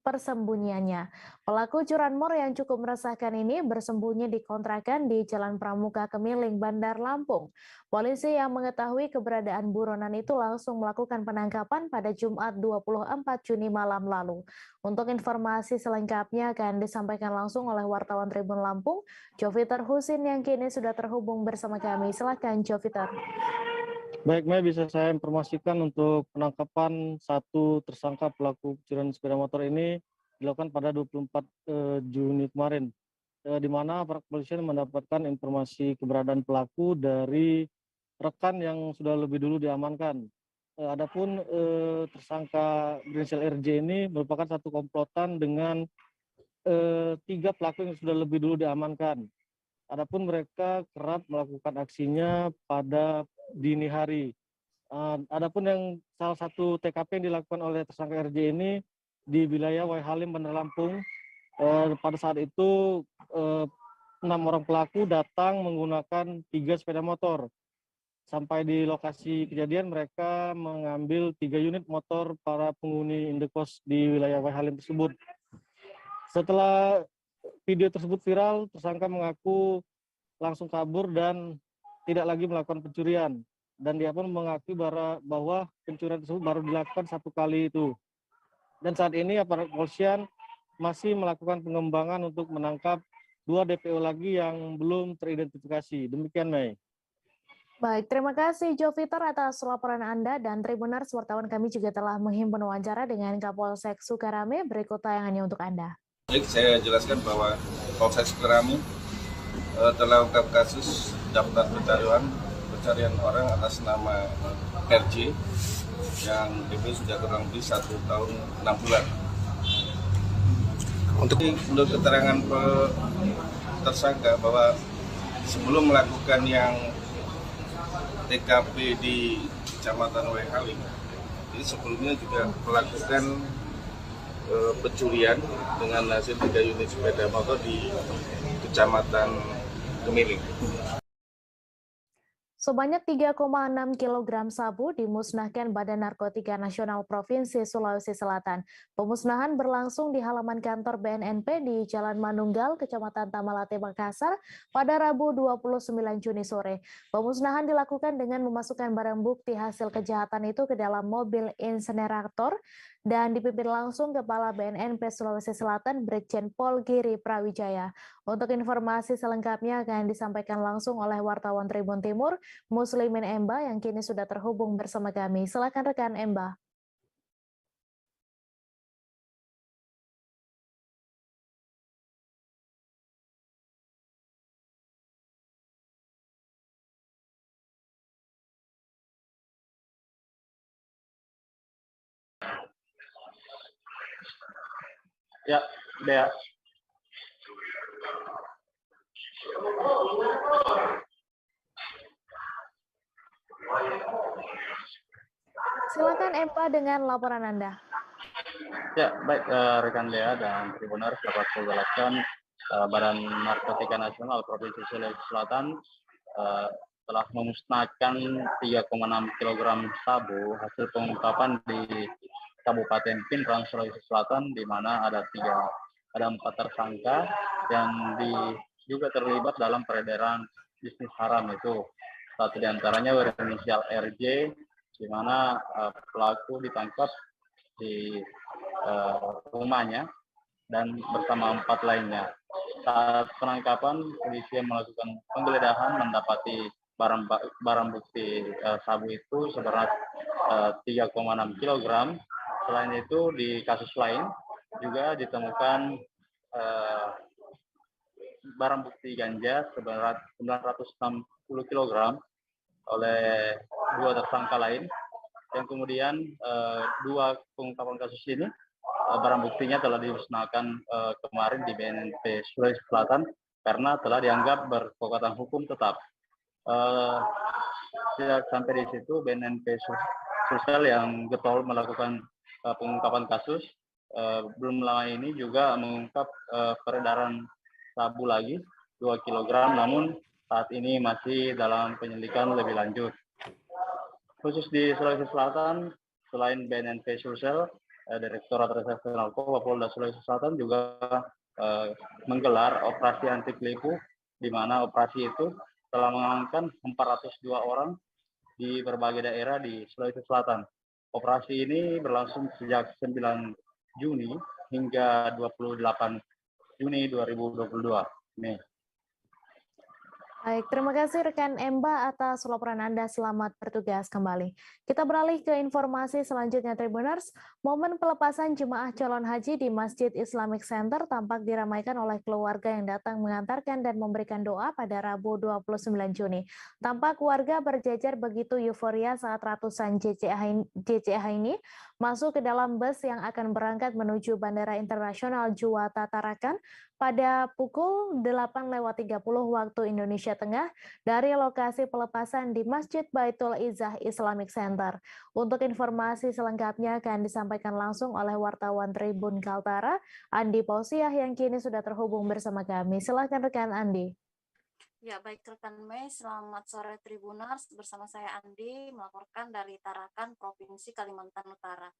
persembunyiannya. Pelaku curanmor yang cukup meresahkan ini bersembunyi di kontrakan di Jalan Pramuka Kemiling, Bandar Lampung. Polisi yang mengetahui keberadaan buronan itu langsung melakukan penangkapan pada Jumat 24 Juni malam lalu. Untuk informasi selengkapnya akan disampaikan langsung oleh wartawan Tribun Lampung, Joviter Husin yang kini sudah terhubung bersama kami. Silakan Joviter. Baik, Mei, bisa saya informasikan untuk penangkapan satu tersangka pelaku pencurian sepeda motor ini dilakukan pada 24 Juni kemarin, di mana aparat kepolisian mendapatkan informasi keberadaan pelaku dari rekan yang sudah lebih dulu diamankan. Adapun tersangka berinisial RJ ini merupakan satu komplotan dengan 3 pelaku yang sudah lebih dulu diamankan. Adapun mereka kerap melakukan aksinya pada dini hari. Adapun yang salah satu TKP yang dilakukan oleh tersangka RJ ini di wilayah Waihalim, Bandar Lampung. Pada saat itu 6 orang pelaku datang menggunakan 3 sepeda motor. Sampai di lokasi kejadian mereka mengambil 3 unit motor para penghuni indekos di wilayah Waihalim tersebut. Setelah video tersebut viral, tersangka mengaku langsung kabur dan tidak lagi melakukan pencurian. Dan dia pun mengakui bahwa pencurian tersebut baru dilakukan 1 kali itu. Dan saat ini aparat kepolisian masih melakukan pengembangan untuk menangkap 2 DPO lagi yang belum teridentifikasi. Demikian, Mei. Baik, terima kasih Joviter atas laporan Anda, dan Tribuners, wartawan kami juga telah menghimpun wawancara dengan Kapolsek Sukarame. Berikut tayangannya untuk Anda. Baik, saya jelaskan bahwa Polsek Sukarame telah mengungkap kasus daftar pencarian orang atas nama RJ yang DP sudah kurang lebih 1 tahun 6 bulan. Menurut keterangan tersangka bahwa sebelum melakukan yang TKP di Kecamatan Waihalim, jadi sebelumnya juga melakukan pencurian dengan hasil 3 unit sepeda motor di Kecamatan Kemiling. Sebanyak 3,6 kg sabu dimusnahkan Badan Narkotika Nasional Provinsi Sulawesi Selatan. Pemusnahan berlangsung di halaman kantor BNNP di Jalan Manunggal, Kecamatan Tamalate, Makassar pada Rabu 29 Juni sore. Pemusnahan dilakukan dengan memasukkan barang bukti hasil kejahatan itu ke dalam mobil insenerator dan dipimpin langsung Kepala BNNP Sulawesi Selatan Brigjen Pol Giri Prawijaya. Untuk informasi selengkapnya akan disampaikan langsung oleh wartawan Tribun Timur, Muslimin Emba yang kini sudah terhubung bersama kami. Silakan rekan Emba. Ya, Dea. Silakan Empa dengan laporan Anda. Ya, baik rekan Dea dan Tribuners dapat saya jelaskan Badan Narkotika Nasional Provinsi Sulawesi Selatan telah memusnahkan 3,6 kg sabu hasil pengungkapan di Kabupaten Pindrang, Sulawesi Selatan, di mana ada 4 tersangka yang juga terlibat dalam peredaran bisnis haram itu. Satu di antaranya berinisial RJ, di mana pelaku ditangkap di rumahnya dan bersama 4 lainnya. Saat penangkapan, polisi yang melakukan penggeledahan mendapati barang bukti sabu itu seberat 3,6 kg. Selain itu, di kasus lain juga ditemukan barang bukti ganja seberat 960 kg oleh 2 tersangka lain. Yang kemudian 2 pengungkapan kasus ini barang buktinya telah dimusnahkan kemarin di BNNP Sulawesi Selatan karena telah dianggap berkekuatan hukum tetap. Tidak sampai di situ, BNNP Sulsel yang getol melakukan pengungkapan kasus belum lama ini juga mengungkap peredaran sabu lagi 2 kg, namun saat ini masih dalam penyelidikan lebih lanjut. Khusus di Sulawesi Selatan, selain BNNP Sulsel, Direktorat Reserse Narkoba Polda Sulawesi Selatan juga menggelar operasi anti peliku, di mana operasi itu telah mengamankan 402 orang di berbagai daerah di Sulawesi Selatan. Operasi ini berlangsung sejak 9 Juni hingga 28 Juni 2022. Nih. Baik, terima kasih rekan Emba atas laporan Anda. Selamat bertugas kembali. Kita beralih ke informasi selanjutnya, Tribuners. Momen pelepasan jemaah calon haji di Masjid Islamic Center tampak diramaikan oleh keluarga yang datang mengantarkan dan memberikan doa pada Rabu 29 Juni. Tampak warga berjejer begitu euforia saat ratusan JCH ini masuk ke dalam bus yang akan berangkat menuju Bandara Internasional Juwata Tarakan pada pukul 8.30 waktu Indonesia Tengah dari lokasi pelepasan di Masjid Baitul Izzah Islamic Center. Untuk informasi selengkapnya akan disampaikan langsung oleh wartawan Tribun Kaltara, Andi Pausiah, yang kini sudah terhubung bersama kami. Silakan rekan Andi. Ya, baik rekan Mei, selamat sore Tribuners. Bersama saya Andi melaporkan dari Tarakan, Provinsi Kalimantan Utara.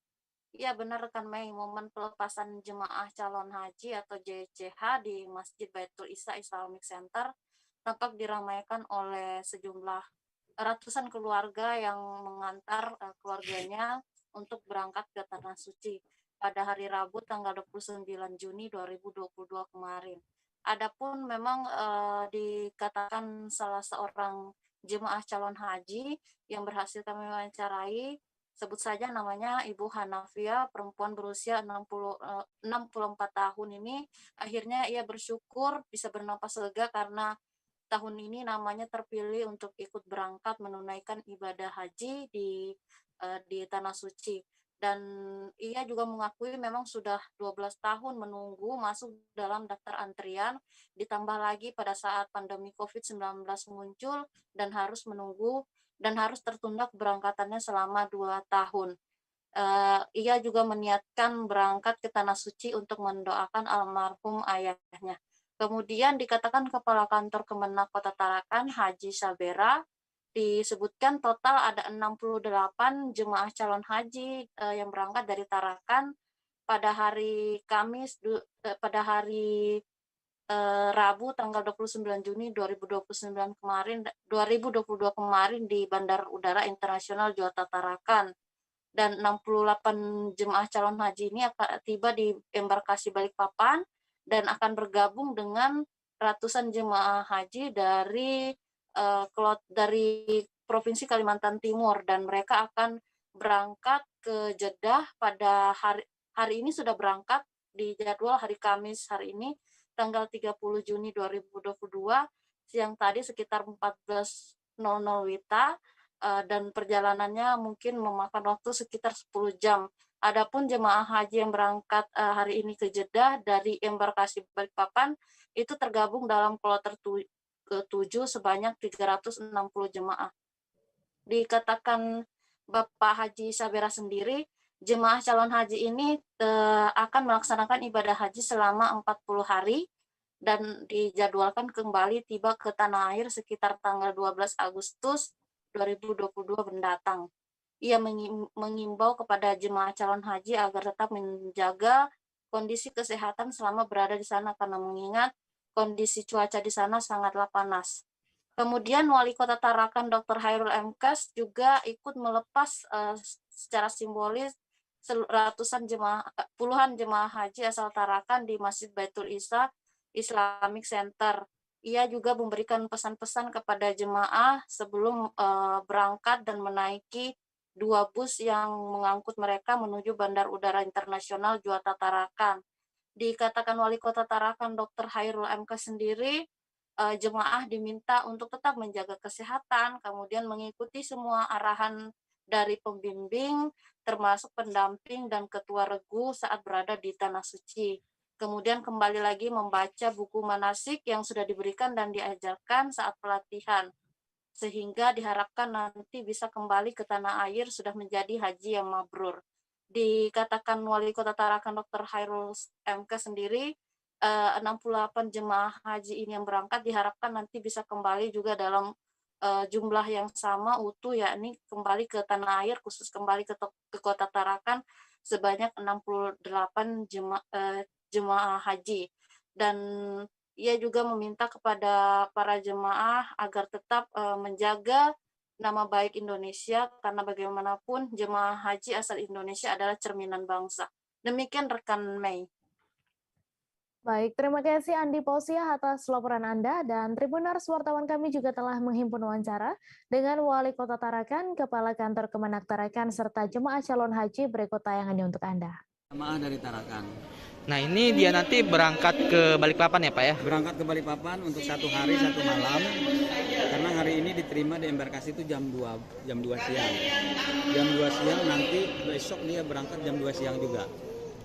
Ya, benar rekan Mei, momen pelepasan jemaah calon haji atau JCH di Masjid Baitul Izzah Islamic Center tampak diramaikan oleh sejumlah ratusan keluarga yang mengantar keluarganya untuk berangkat ke Tanah Suci pada hari Rabu tanggal 29 Juni 2022 kemarin. Adapun memang dikatakan salah seorang jemaah calon haji yang berhasil kami wawancarai, sebut saja namanya Ibu Hanafia, perempuan berusia 64 tahun ini, akhirnya ia bersyukur bisa bernapas lega karena tahun ini namanya terpilih untuk ikut berangkat menunaikan ibadah haji di Tanah Suci. Dan ia juga mengakui memang sudah 12 tahun menunggu masuk dalam daftar antrian, ditambah lagi pada saat pandemi COVID-19 muncul dan harus menunggu dan harus tertunda keberangkatannya selama 2 tahun. Ia juga meniatkan berangkat ke Tanah Suci untuk mendoakan almarhum ayahnya. Kemudian dikatakan Kepala Kantor Kemenak Kota Tarakan, Haji Sabera, disebutkan total ada 68 jemaah calon haji yang berangkat dari Tarakan pada hari Kamis, pada hari Rabu tanggal 29 Juni 2022 kemarin di Bandar Udara Internasional Juwata Tarakan. Dan 68 jemaah calon haji ini akan tiba di embarkasi Balikpapan dan akan bergabung dengan ratusan jemaah haji dari Provinsi Kalimantan Timur, dan mereka akan berangkat ke Jeddah pada hari ini sudah berangkat di jadwal hari Kamis hari ini tanggal 30 Juni 2022 siang tadi sekitar 14.00 WITA, dan perjalanannya mungkin memakan waktu sekitar 10 jam Adapun jemaah haji yang berangkat hari ini ke Jeddah dari embarkasi Balikpapan itu tergabung dalam kloter ke-7 sebanyak 360 jemaah. Dikatakan Bapak Haji Sabera sendiri, jemaah calon haji ini akan melaksanakan ibadah haji selama 40 hari dan dijadwalkan kembali tiba ke tanah air sekitar tanggal 12 Agustus 2022 mendatang. Ia mengimbau kepada jemaah calon haji agar tetap menjaga kondisi kesehatan selama berada di sana karena mengingat kondisi cuaca di sana sangatlah panas. Kemudian Wali Kota Tarakan Dr. Hairul M.Kas juga ikut melepas secara simbolis puluhan jemaah haji asal Tarakan di Masjid Baitul Isa Islamic Center. Ia juga memberikan pesan-pesan kepada jemaah sebelum berangkat dan menaiki 2 bus yang mengangkut mereka menuju Bandar Udara Internasional Juanda Tarakan. Dikatakan Wali Kota Tarakan Dr. Hairul M.Kas sendiri, jemaah diminta untuk tetap menjaga kesehatan, kemudian mengikuti semua arahan dari pembimbing, termasuk pendamping dan ketua regu saat berada di Tanah Suci. Kemudian kembali lagi membaca buku manasik yang sudah diberikan dan diajarkan saat pelatihan, sehingga diharapkan nanti bisa kembali ke tanah air sudah menjadi haji yang mabrur. Dikatakan Wali Kota Tarakan Dr. Hairul M.Kas sendiri, 68 jemaah haji ini yang berangkat diharapkan nanti bisa kembali juga dalam jumlah yang sama utuh, yakni kembali ke tanah air, khusus kembali ke Kota Tarakan sebanyak 68 jemaah haji. Dan ia juga meminta kepada para jemaah agar tetap menjaga nama baik Indonesia, karena bagaimanapun jemaah haji asal Indonesia adalah cerminan bangsa. Demikian rekan Mei. Baik, terima kasih Andi Pausiah atas laporan Anda, dan Tribuners wartawan kami juga telah menghimpun wawancara dengan Wali Kota Tarakan, Kepala Kantor Kemenak Tarakan, serta jemaah calon haji. Berikut tayangannya untuk Anda. Jemaah dari Tarakan. Nah, ini dia nanti berangkat ke Balikpapan ya Pak ya? Berangkat ke Balikpapan untuk 1 hari 1 malam, karena hari ini diterima di embarkasi itu jam 2 siang. Jam 2 siang nanti besok dia berangkat jam 2 siang juga.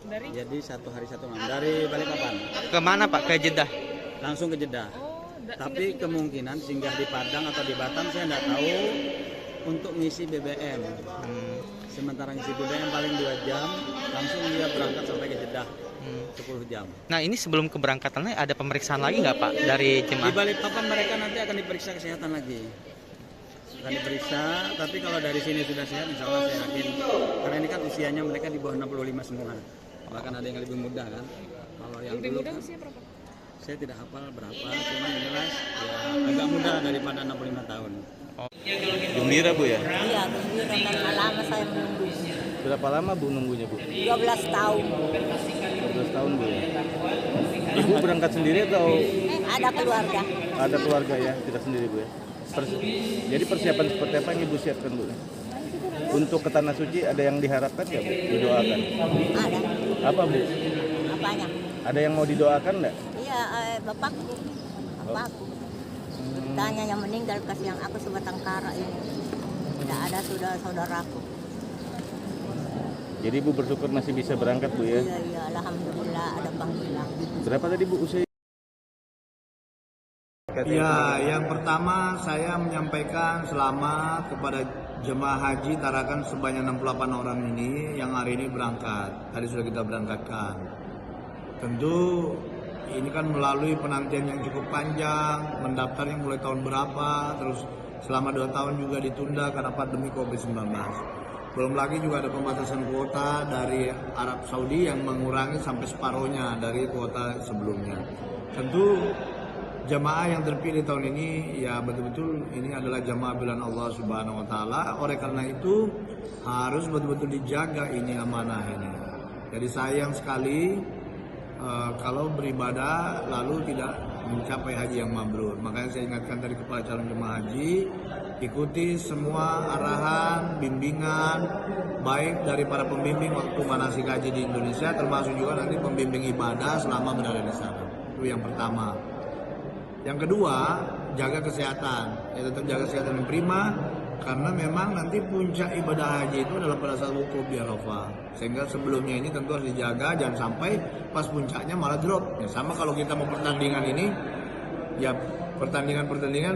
Jadi 1 hari 1 malam dari Balikpapan. Kemana Pak? Ke Jeddah? Langsung ke Jeddah. Tapi kemungkinan singgah di Padang atau di Batam saya tidak tahu, untuk ngisi BBM. Sementara ngisi BBM paling 2 jam, langsung dia berangkat sampai ke Jeddah 10 jam. Nah, ini sebelum keberangkatannya ada pemeriksaan lagi nggak Pak dari jemaah? Di Balikpapan mereka nanti akan diperiksa kesehatan lagi. Akan diperiksa, tapi kalau dari sini sudah sehat, insya Allah saya yakin. Karena ini kan usianya mereka di bawah 65 semua. Bahkan ada yang lebih muda kan. Kalau yang lebih dulu muda kan, usia berapa? Saya tidak hafal berapa, cuma yang jelas ya agak muda daripada 65 tahun. Gembira Bu ya? Iya, gembira, karena lama saya menunggu. Berapa lama Bu nunggunya Bu? 12 tahun. 12 tahun Bu ya? Ibu berangkat sendiri atau? Ada keluarga. Ada keluarga ya, tidak sendiri Bu ya? Jadi persiapan seperti apa yang Ibu siapkan Bu? Untuk ke Tanah Suci ada yang diharapkan ya Bu? Didoakan? Ada. Apa Bu? Apanya? Ada yang mau didoakan enggak? Iya, bapakku. Bapakku. Tanya yang meninggal, kasihan aku sebatang kara ini. Tidak ada saudaraku. Jadi Ibu bersyukur masih bisa berangkat Bu ya? Iya, alhamdulillah ada panggilan. Berapa tadi Bu usia? Ya, yang pertama saya menyampaikan selamat kepada jemaah haji Tarakan sebanyak 68 orang ini yang hari ini berangkat. Tadi sudah kita berangkatkan. Tentu ini kan melalui penantian yang cukup panjang, mendaftarnya mulai tahun berapa, terus selama 2 tahun juga ditunda karena pandemi COVID-19. Belum lagi juga ada pembatasan kuota dari Arab Saudi yang mengurangi sampai separuhnya dari kuota sebelumnya. Tentu jamaah yang terpilih tahun ini ya betul-betul ini adalah jamaah pilihan Allah Subhanahu wa taala. Oleh karena itu harus betul-betul dijaga ini amanah ini. Jadi sayang sekali kalau beribadah lalu tidak mencapai haji yang mabrur. Makanya saya ingatkan dari kepala calon jemaah haji, ikuti semua arahan, bimbingan baik dari para pembimbing waktu manasik haji di Indonesia, termasuk juga nanti pembimbing ibadah selama berada di sana. Itu yang pertama. Yang kedua, jaga kesehatan. Ya tetap jaga kesehatan yang prima, Karena memang nanti puncak ibadah haji itu adalah pada saat wukuf di Arafah. Sehingga sebelumnya ini tentu harus dijaga, jangan sampai pas puncaknya malah drop. Ya, sama kalau kita mau pertandingan ini, ya pertandingan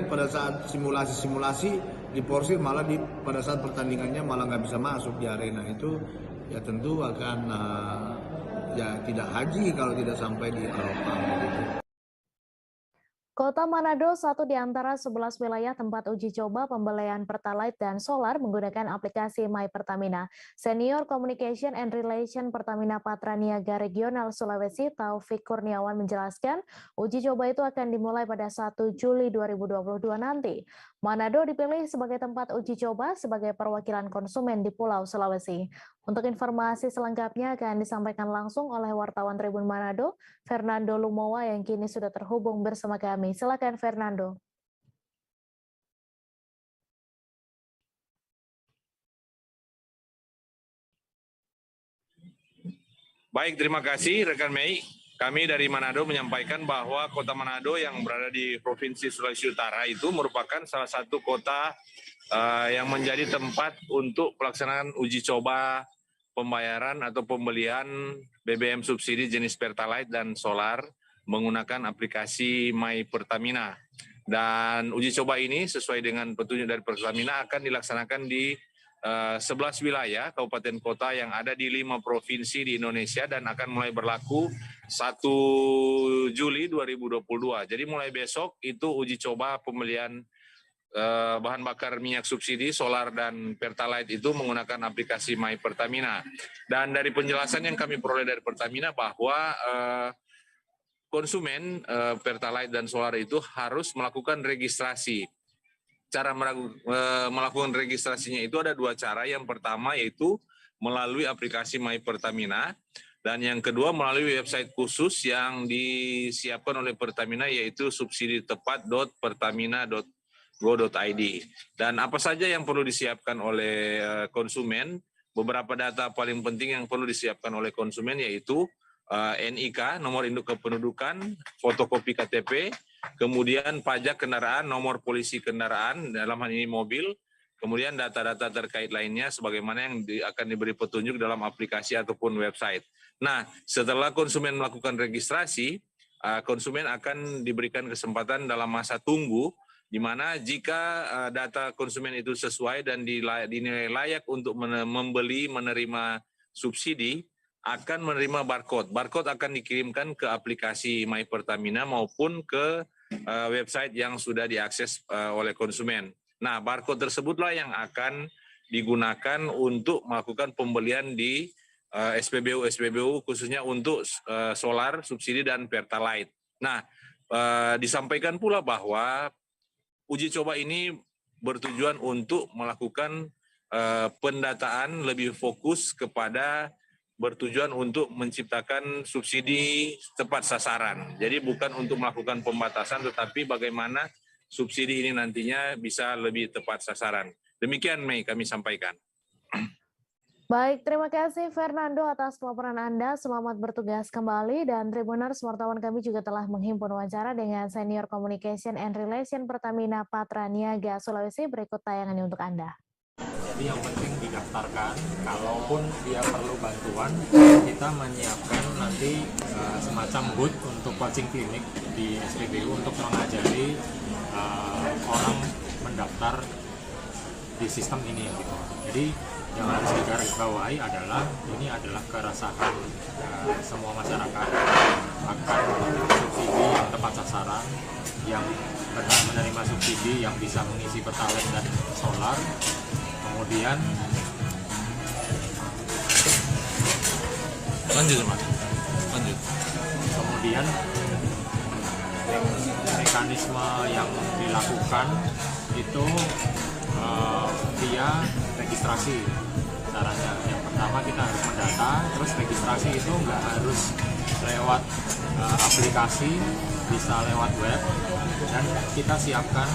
pada saat simulasi diporsir malah pada saat pertandingannya malah nggak bisa masuk di arena itu, ya tentu akan ya tidak haji kalau tidak sampai di Arafah. Gitu. Kota Manado satu di antara 11 wilayah tempat uji coba pembelian Pertalite dan solar menggunakan aplikasi My Pertamina. Senior Communication and Relation Pertamina Patra Niaga Regional Sulawesi, Taufik Kurniawan menjelaskan, uji coba itu akan dimulai pada 1 Juli 2022 nanti. Manado dipilih sebagai tempat uji coba sebagai perwakilan konsumen di Pulau Sulawesi. Untuk informasi selengkapnya akan disampaikan langsung oleh wartawan Tribun Manado, Fernando Lumowa yang kini sudah terhubung bersama kami. Silakan Fernando. Baik, terima kasih rekan Mei. Kami dari Manado menyampaikan bahwa Kota Manado yang berada di Provinsi Sulawesi Utara itu merupakan salah satu kota yang menjadi tempat untuk pelaksanaan uji coba pembayaran atau pembelian BBM subsidi jenis Pertalite dan solar menggunakan aplikasi My Pertamina. Dan uji coba ini sesuai dengan petunjuk dari Pertamina akan dilaksanakan di 11 wilayah kabupaten kota yang ada di 5 provinsi di Indonesia dan akan mulai berlaku 1 Juli 2022. Jadi mulai besok itu uji coba pembelian bahan bakar minyak subsidi, solar dan Pertalite itu menggunakan aplikasi My Pertamina. Dan dari penjelasan yang kami peroleh dari Pertamina bahwa konsumen Pertalite dan solar itu harus melakukan registrasi. Cara melakukan registrasinya itu ada 2 cara. Yang pertama yaitu melalui aplikasi My Pertamina dan yang kedua melalui website khusus yang disiapkan oleh Pertamina yaitu subsidi-tepat.pertamina.go.id. Dan apa saja yang perlu disiapkan oleh konsumen? Beberapa data paling penting yang perlu disiapkan oleh konsumen yaitu NIK, nomor induk kependudukan, fotokopi KTP, kemudian pajak kendaraan, nomor polisi kendaraan, dalam hal ini mobil, kemudian data-data terkait lainnya sebagaimana yang akan diberi petunjuk dalam aplikasi ataupun website. Nah, setelah konsumen melakukan registrasi, konsumen akan diberikan kesempatan dalam masa tunggu, di mana jika data konsumen itu sesuai dan dinilai layak untuk membeli, menerima subsidi, akan menerima barcode. Barcode akan dikirimkan ke aplikasi My Pertamina maupun ke website yang sudah diakses oleh konsumen. Nah, barcode tersebutlah yang akan digunakan untuk melakukan pembelian di SPBU khususnya untuk solar, subsidi, dan Pertalite. Nah, disampaikan pula bahwa uji coba ini bertujuan untuk melakukan pendataan lebih fokus kepada bertujuan untuk menciptakan subsidi tepat sasaran. Jadi bukan untuk melakukan pembatasan, tetapi bagaimana subsidi ini nantinya bisa lebih tepat sasaran. Demikian Mei kami sampaikan. Baik, terima kasih Fernando atas laporan Anda. Selamat bertugas kembali. Dan Tribuners, wartawan kami juga telah menghimpun wawancara dengan Senior Communication and Relation Pertamina Patra Niaga Sulawesi. Berikut tayangannya untuk Anda. Jadi yang penting didaftarkan, kalaupun dia perlu bantuan, kita menyiapkan nanti semacam booth untuk coaching klinik di SPBU untuk mengajari orang mendaftar di sistem ini. Gitu. Jadi yang harus digarisbawahi adalah ini adalah keresahan semua masyarakat akan subsidi yang tepat sasaran, yang berhak menerima subsidi, yang bisa mengisi Pertalite dan solar. Kemudian lanjut. Kemudian mekanisme yang dilakukan itu via registrasi. Caranya yang pertama kita harus mendata, terus registrasi itu nggak harus lewat aplikasi, bisa lewat web, dan kita siapkan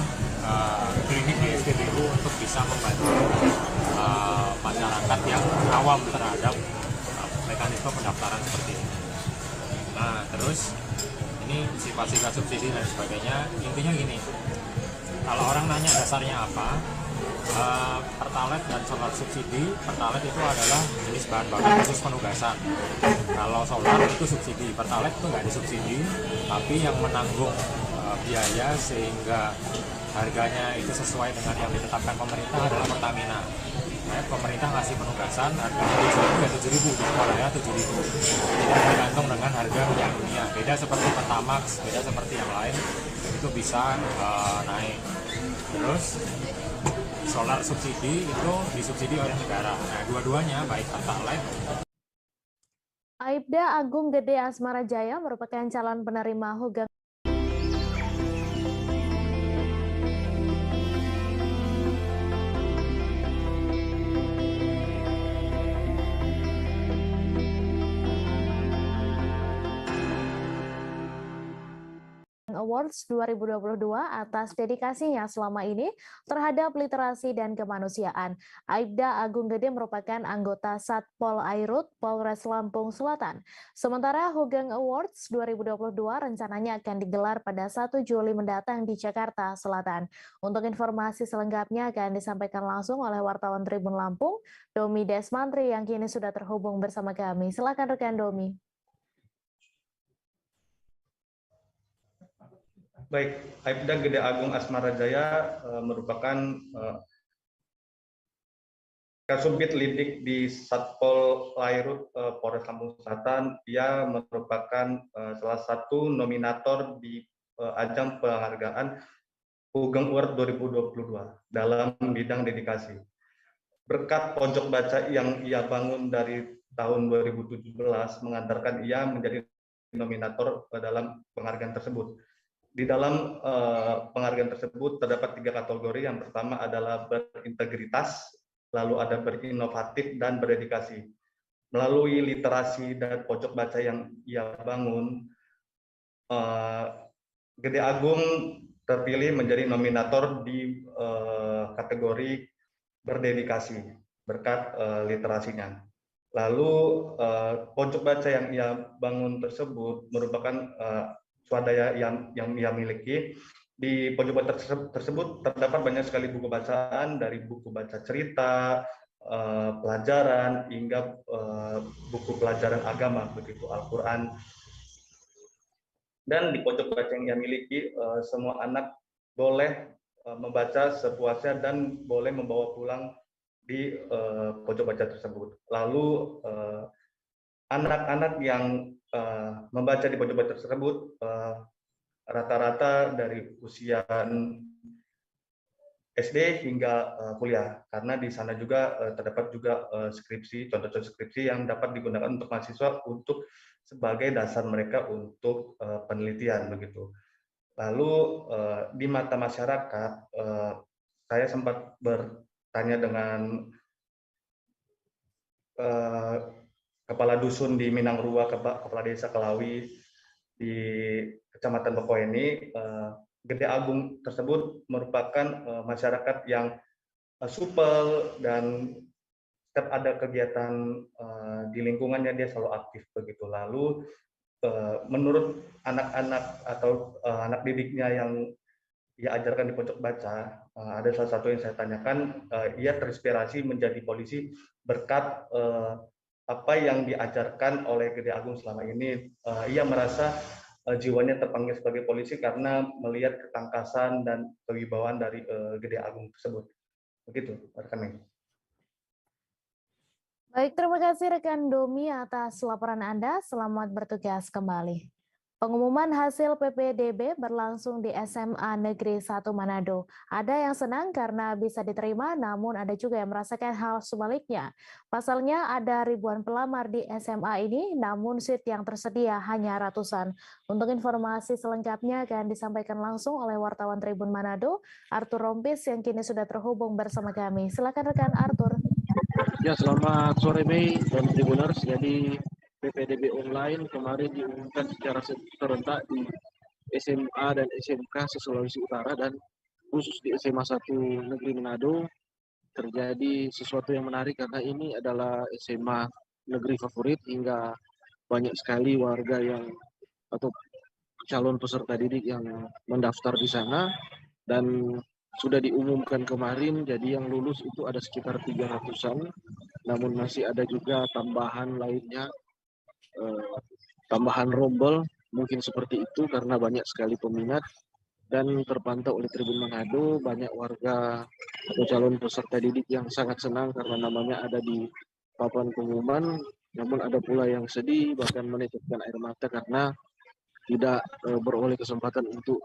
klinik di SPBU untuk bisa membantu masyarakat yang awam terhadap mekanisme pendaftaran seperti ini. Nah, terus ini sifat-sifat subsidi dan sebagainya, intinya gini, kalau orang nanya dasarnya apa, Pertalite dan solar subsidi. Pertalite itu adalah jenis bahan bakar khusus penugasan. Kalau solar itu subsidi, Pertalite itu nggak disubsidi, tapi yang menanggung biaya sehingga harganya itu sesuai dengan yang ditetapkan pemerintah adalah Pertamina. Pemerintah ngasih penugasan harganya 7.000 di sekolah ya 7.000. Tidak tergantung dengan harga minyak dunia. Beda seperti Pertamax, beda seperti yang lain itu bisa naik. Terus solar subsidi itu disubsidi oleh negara. Nah, dua-duanya baik Pertalite. Aibda Agung Gede Asmara Jaya merupakan calon penerima Hugeng Awards 2022 atas dedikasinya selama ini terhadap literasi dan kemanusiaan. Aibda Agung Gede merupakan anggota Satpol Airut Polres Lampung Selatan. Sementara Hugeng Awards 2022 rencananya akan digelar pada 1 Juli mendatang di Jakarta Selatan. Untuk informasi selengkapnya akan disampaikan langsung oleh wartawan Tribun Lampung, Domi Desmantri yang kini sudah terhubung bersama kami. Silakan rekan Domi. Baik, Aibda Gede Agung Asmara Jaya merupakan Kasubit Lidik di Satpol Airut Polres Lampung Selatan. Ia merupakan salah satu nominator di ajang penghargaan Hugeng Award 2022 dalam bidang dedikasi. Berkat pojok baca yang ia bangun dari tahun 2017 mengantarkan ia menjadi nominator dalam penghargaan tersebut. Di dalam penghargaan tersebut terdapat 3 kategori. Yang pertama adalah berintegritas, lalu ada berinovatif dan berdedikasi. Melalui literasi dan pojok baca yang ia bangun, Gede Agung terpilih menjadi nominator di kategori berdedikasi berkat literasinya. Lalu pojok baca yang ia bangun tersebut merupakan swadaya yang ia miliki. Di pojok baca tersebut terdapat banyak sekali buku bacaan, dari buku baca cerita, pelajaran, hingga buku pelajaran agama, begitu Al-Quran. Dan di pojok baca yang ia miliki, semua anak boleh membaca sepuasnya dan boleh membawa pulang di pojok baca tersebut. Lalu anak-anak yang membaca di pojok baca tersebut rata-rata dari usia SD hingga kuliah, karena di sana juga terdapat juga skripsi, contoh-contoh skripsi yang dapat digunakan untuk mahasiswa untuk sebagai dasar mereka untuk penelitian begitu. Lalu di mata masyarakat, saya sempat bertanya dengan Kepala Dusun di Minangrua, Kepala Desa Kelawi di Kecamatan Bekoeni. Gede Agung tersebut merupakan masyarakat yang supel, dan setiap ada kegiatan di lingkungannya dia selalu aktif begitu. Lalu menurut anak-anak atau anak didiknya yang ia ajarkan di pojok baca, ada salah satu yang saya tanyakan, ia terinspirasi menjadi polisi berkat apa yang diajarkan oleh Gede Agung selama ini. Ia merasa jiwanya terpanggil sebagai polisi karena melihat ketangkasan dan kewibawaan dari Gede Agung tersebut. Begitu, rekan. Baik, terima kasih rekan Domi atas laporan Anda. Selamat bertugas kembali. Pengumuman hasil PPDB berlangsung di SMA Negeri 1 Manado. Ada yang senang karena bisa diterima, namun ada juga yang merasakan hal sebaliknya. Pasalnya ada ribuan pelamar di SMA ini, namun seat yang tersedia hanya ratusan. Untuk informasi selengkapnya akan disampaikan langsung oleh wartawan Tribun Manado, Arthur Rompis yang kini sudah terhubung bersama kami. Silakan rekan Arthur. Ya, selamat sore Mei dan Tribuners. Jadi PPDB online kemarin diumumkan secara serentak di SMA dan SMK se-Sulawesi Utara, dan khusus di SMA 1 Negeri Manado terjadi sesuatu yang menarik karena ini adalah SMA negeri favorit, hingga banyak sekali warga yang atau calon peserta didik yang mendaftar di sana. Dan sudah diumumkan kemarin, jadi yang lulus itu ada sekitar 300-an, namun masih ada juga tambahan lainnya, tambahan rombel, mungkin seperti itu karena banyak sekali peminat, dan terpantau oleh Tribun Manado banyak warga atau calon peserta didik yang sangat senang karena namanya ada di papan pengumuman, namun ada pula yang sedih bahkan meneteskan air mata karena tidak beroleh kesempatan untuk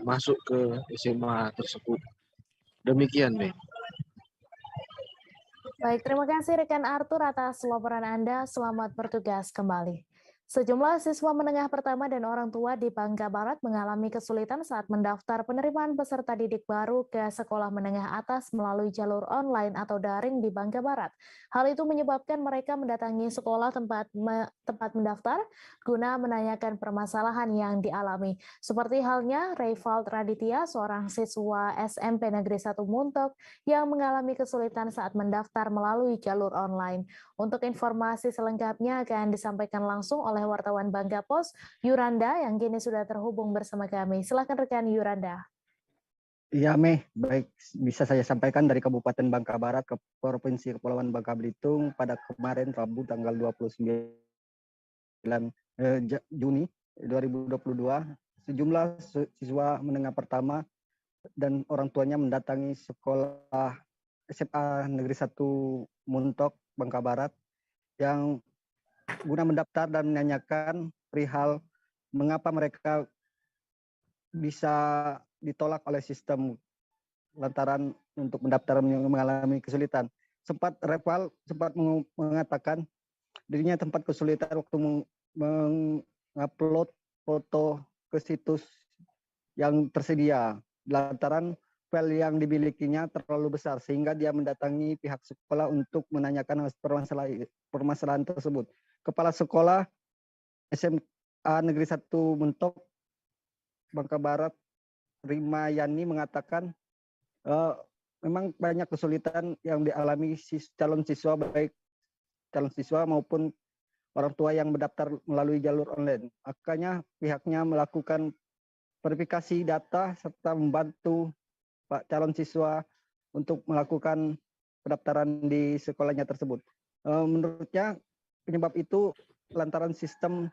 masuk ke SMA tersebut. Demikian, Mei. Baik, terima kasih rekan Arthur atas laporan Anda. Selamat bertugas kembali. Sejumlah siswa menengah pertama dan orang tua di Bangka Barat mengalami kesulitan saat mendaftar penerimaan peserta didik baru ke sekolah menengah atas melalui jalur online atau daring di Bangka Barat. Hal itu menyebabkan mereka mendatangi sekolah tempat mendaftar guna menanyakan permasalahan yang dialami. Seperti halnya Revald Raditya, seorang siswa SMP Negeri 1 Muntok yang mengalami kesulitan saat mendaftar melalui jalur online. Untuk informasi selengkapnya akan disampaikan langsung oleh wartawan Bangka Pos, Yuranda, yang kini sudah terhubung bersama kami. Silakan rekan Yuranda. Iya, Meh. Baik, bisa saya sampaikan dari Kabupaten Bangka Barat ke Provinsi Kepulauan Bangka Belitung pada kemarin Rabu tanggal 29 Juni 2022, sejumlah siswa menengah pertama dan orang tuanya mendatangi sekolah SMA Negeri 1 Muntok, Bangka Barat, yang guna mendaftar dan menanyakan perihal mengapa mereka bisa ditolak oleh sistem lantaran untuk mendaftar mengalami kesulitan. Reval sempat mengatakan dirinya tempat kesulitan waktu mengupload foto ke situs yang tersedia lantaran file yang dimilikinya terlalu besar sehingga dia mendatangi pihak sekolah untuk menanyakan permasalahan tersebut. Kepala Sekolah SMA Negeri 1 Muntok, Bangka Barat, Rima Yani mengatakan memang banyak kesulitan yang dialami calon siswa, baik calon siswa maupun orang tua yang mendaftar melalui jalur online. Makanya pihaknya melakukan verifikasi data serta membantu Pak calon siswa untuk melakukan pendaftaran di sekolahnya tersebut. Menurutnya penyebab itu lantaran sistem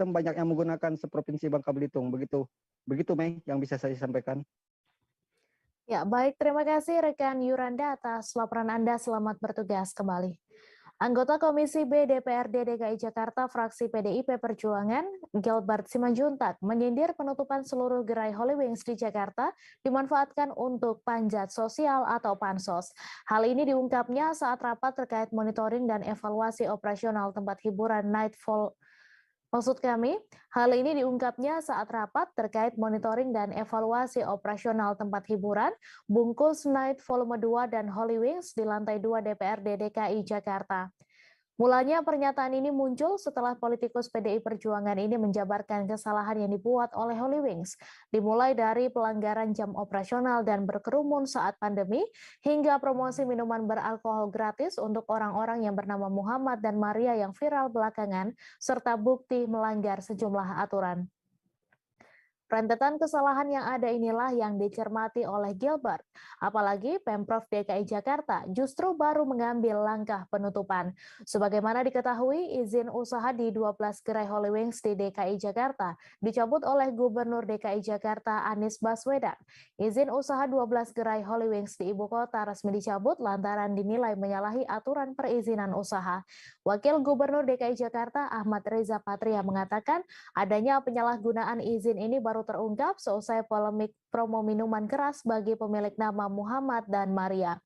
banyak yang menggunakan seprovinsi Bangka Belitung. Begitu Mei yang bisa saya sampaikan. Ya, baik, terima kasih rekan Yuranda atas laporan Anda. Selamat bertugas kembali. Anggota Komisi B DPRD DKI Jakarta fraksi PDIP Perjuangan, Gilbert Simanjuntak, menyindir penutupan seluruh gerai Holy Wings di Jakarta dimanfaatkan untuk panjat sosial atau pansos. Hal ini diungkapnya saat rapat terkait monitoring dan evaluasi operasional tempat hiburan Nightfall. Hal ini diungkapnya saat rapat terkait monitoring dan evaluasi operasional tempat hiburan Bungkus Night Volume 2 dan Holy Wings di lantai 2 DPRD DKI Jakarta. Mulanya pernyataan ini muncul setelah politikus PDI Perjuangan ini menjabarkan kesalahan yang dibuat oleh Holy Wings, dimulai dari pelanggaran jam operasional dan berkerumun saat pandemi, hingga promosi minuman beralkohol gratis untuk orang-orang yang bernama Muhammad dan Maria yang viral belakangan, serta bukti melanggar sejumlah aturan. Rentetan kesalahan yang ada inilah yang dicermati oleh Gilbert. Apalagi Pemprov DKI Jakarta justru baru mengambil langkah penutupan. Sebagaimana diketahui, izin usaha di 12 gerai Holy Wings di DKI Jakarta dicabut oleh Gubernur DKI Jakarta Anies Baswedan. Izin usaha 12 gerai Holy Wings di ibu kota resmi dicabut lantaran dinilai menyalahi aturan perizinan usaha. Wakil Gubernur DKI Jakarta Ahmad Riza Patria mengatakan adanya penyalahgunaan izin ini baru terungkap seusai polemik promo minuman keras bagi pemilik nama Muhammad dan Maria.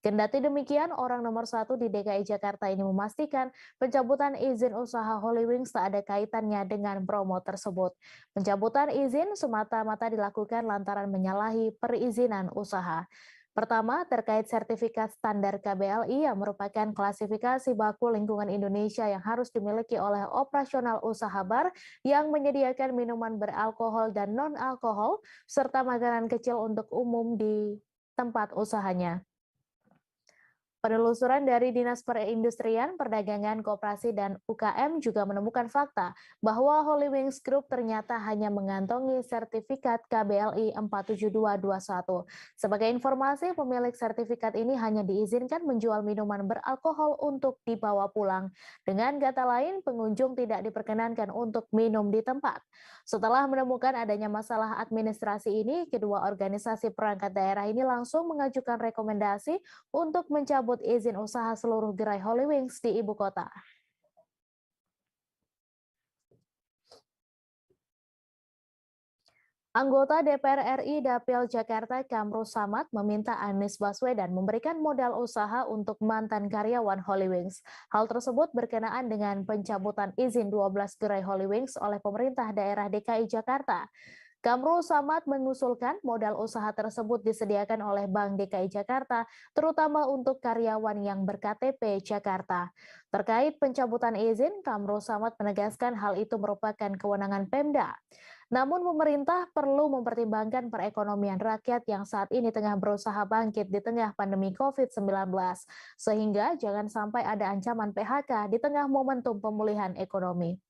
Kendati demikian, orang nomor 1 di DKI Jakarta ini memastikan pencabutan izin usaha Holy Wings tak ada kaitannya dengan promo tersebut. Pencabutan izin semata-mata dilakukan lantaran menyalahi perizinan usaha. Pertama, terkait sertifikat standar KBLI yang merupakan klasifikasi baku lingkungan Indonesia yang harus dimiliki oleh operasional usaha bar yang menyediakan minuman beralkohol dan non-alkohol, serta makanan kecil untuk umum di tempat usahanya. Penelusuran dari Dinas Perindustrian, Perdagangan, Koperasi, dan UKM juga menemukan fakta bahwa Holy Wings Group ternyata hanya mengantongi sertifikat KBLI 47221. Sebagai informasi, pemilik sertifikat ini hanya diizinkan menjual minuman beralkohol untuk dibawa pulang. Dengan kata lain, pengunjung tidak diperkenankan untuk minum di tempat. Setelah menemukan adanya masalah administrasi ini, kedua organisasi perangkat daerah ini langsung mengajukan rekomendasi untuk mencabut izin usaha seluruh gerai Holy Wings di ibu kota. Anggota DPR RI Dapil Jakarta Kamru Samad meminta Anies Baswedan memberikan modal usaha untuk mantan karyawan Holy Wings. Hal tersebut berkenaan dengan pencabutan izin 12 gerai Holy Wings oleh pemerintah daerah DKI Jakarta. Kamru Samad mengusulkan modal usaha tersebut disediakan oleh Bank DKI Jakarta, terutama untuk karyawan yang berKTP Jakarta. Terkait pencabutan izin, Kamru Samad menegaskan hal itu merupakan kewenangan Pemda. Namun pemerintah perlu mempertimbangkan perekonomian rakyat yang saat ini tengah berusaha bangkit di tengah pandemi COVID-19, sehingga jangan sampai ada ancaman PHK di tengah momentum pemulihan ekonomi.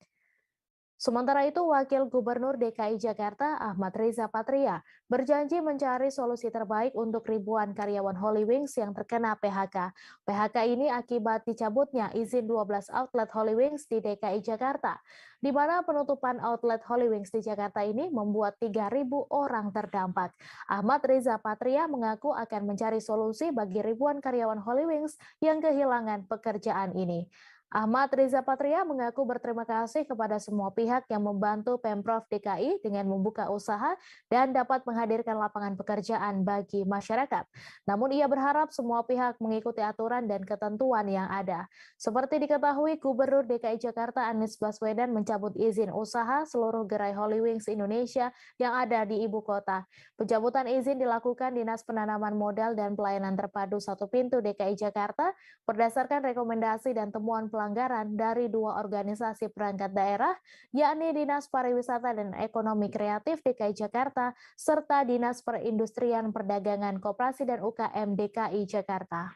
Sementara itu, Wakil Gubernur DKI Jakarta Ahmad Riza Patria berjanji mencari solusi terbaik untuk ribuan karyawan Holy Wings yang terkena PHK. PHK ini akibat dicabutnya izin 12 outlet Holy Wings di DKI Jakarta, di mana penutupan outlet Holy Wings di Jakarta ini membuat 3.000 orang terdampak. Ahmad Riza Patria mengaku akan mencari solusi bagi ribuan karyawan Holy Wings yang kehilangan pekerjaan ini. Ahmad Riza Patria mengaku berterima kasih kepada semua pihak yang membantu Pemprov DKI dengan membuka usaha dan dapat menghadirkan lapangan pekerjaan bagi masyarakat. Namun ia berharap semua pihak mengikuti aturan dan ketentuan yang ada. Seperti diketahui, Gubernur DKI Jakarta Anies Baswedan mencabut izin usaha seluruh gerai Holy Wings Indonesia yang ada di ibu kota. Pencabutan izin dilakukan Dinas Penanaman Modal dan Pelayanan Terpadu Satu Pintu DKI Jakarta berdasarkan rekomendasi dan temuan pelanggaran dari dua organisasi perangkat daerah, yakni Dinas Pariwisata dan Ekonomi Kreatif DKI Jakarta, serta Dinas Perindustrian, Perdagangan, Koperasi, dan UKM DKI Jakarta.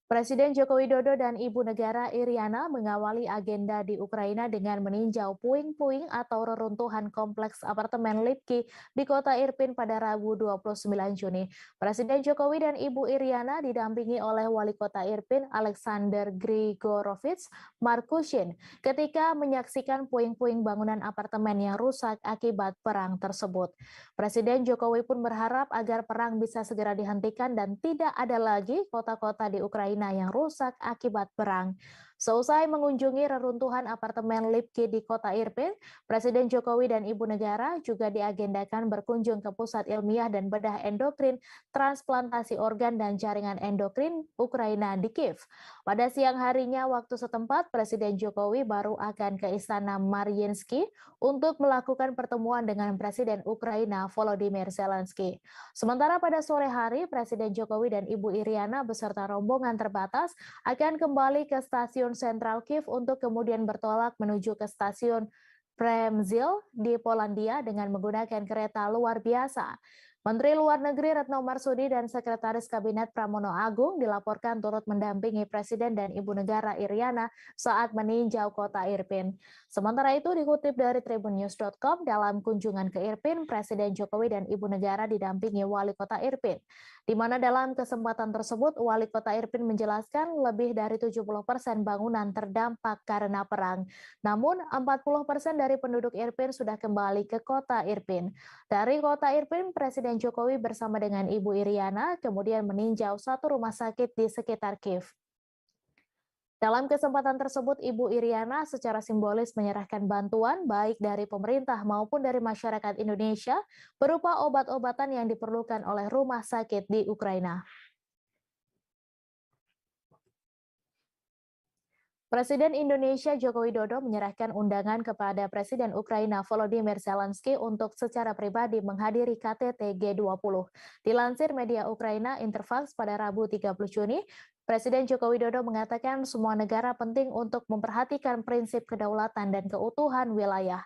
Presiden Joko Widodo dan Ibu Negara Iriana mengawali agenda di Ukraina dengan meninjau puing-puing atau reruntuhan kompleks apartemen Lipki di kota Irpin pada Rabu 29 Juni. Presiden Jokowi dan Ibu Iriana didampingi oleh Wali Kota Irpin Alexander Grigorovich Markushin ketika menyaksikan puing-puing bangunan apartemen yang rusak akibat perang tersebut. Presiden Jokowi pun berharap agar perang bisa segera dihentikan dan tidak ada lagi kota-kota di Ukraina yang rusak akibat perang. Seusai mengunjungi reruntuhan apartemen Lipki di kota Irpin, Presiden Jokowi dan Ibu Negara juga diagendakan berkunjung ke Pusat Ilmiah dan Bedah Endokrin, Transplantasi Organ dan Jaringan Endokrin Ukraina di Kiev. Pada siang harinya waktu setempat, Presiden Jokowi baru akan ke Istana Mariinsky untuk melakukan pertemuan dengan Presiden Ukraina Volodymyr Zelensky. Sementara pada sore hari, Presiden Jokowi dan Ibu Iriana beserta rombongan terbatas akan kembali ke stasiun Sentral Kiev untuk kemudian bertolak menuju ke stasiun Przemyśl di Polandia dengan menggunakan kereta luar biasa. Menteri Luar Negeri Retno Marsudi dan Sekretaris Kabinet Pramono Agung dilaporkan turut mendampingi Presiden dan Ibu Negara Iriana saat meninjau kota Irpin. Sementara itu dikutip dari tribunnews.com, dalam kunjungan ke Irpin, Presiden Jokowi dan Ibu Negara didampingi Wali Kota Irpin, di mana dalam kesempatan tersebut Wali Kota Irpin menjelaskan lebih dari 70% bangunan terdampak karena perang. Namun 40% dari penduduk Irpin sudah kembali ke kota Irpin. Dari kota Irpin, Presiden Jokowi bersama dengan Ibu Iriana kemudian meninjau satu rumah sakit di sekitar Kiev. Dalam kesempatan tersebut, Ibu Iriana secara simbolis menyerahkan bantuan baik dari pemerintah maupun dari masyarakat Indonesia berupa obat-obatan yang diperlukan oleh rumah sakit di Ukraina. Presiden Indonesia Joko Widodo menyerahkan undangan kepada Presiden Ukraina Volodymyr Zelensky untuk secara pribadi menghadiri KTT G20. Dilansir media Ukraina Interfax pada Rabu 30 Juni, Presiden Joko Widodo mengatakan semua negara penting untuk memperhatikan prinsip kedaulatan dan keutuhan wilayah.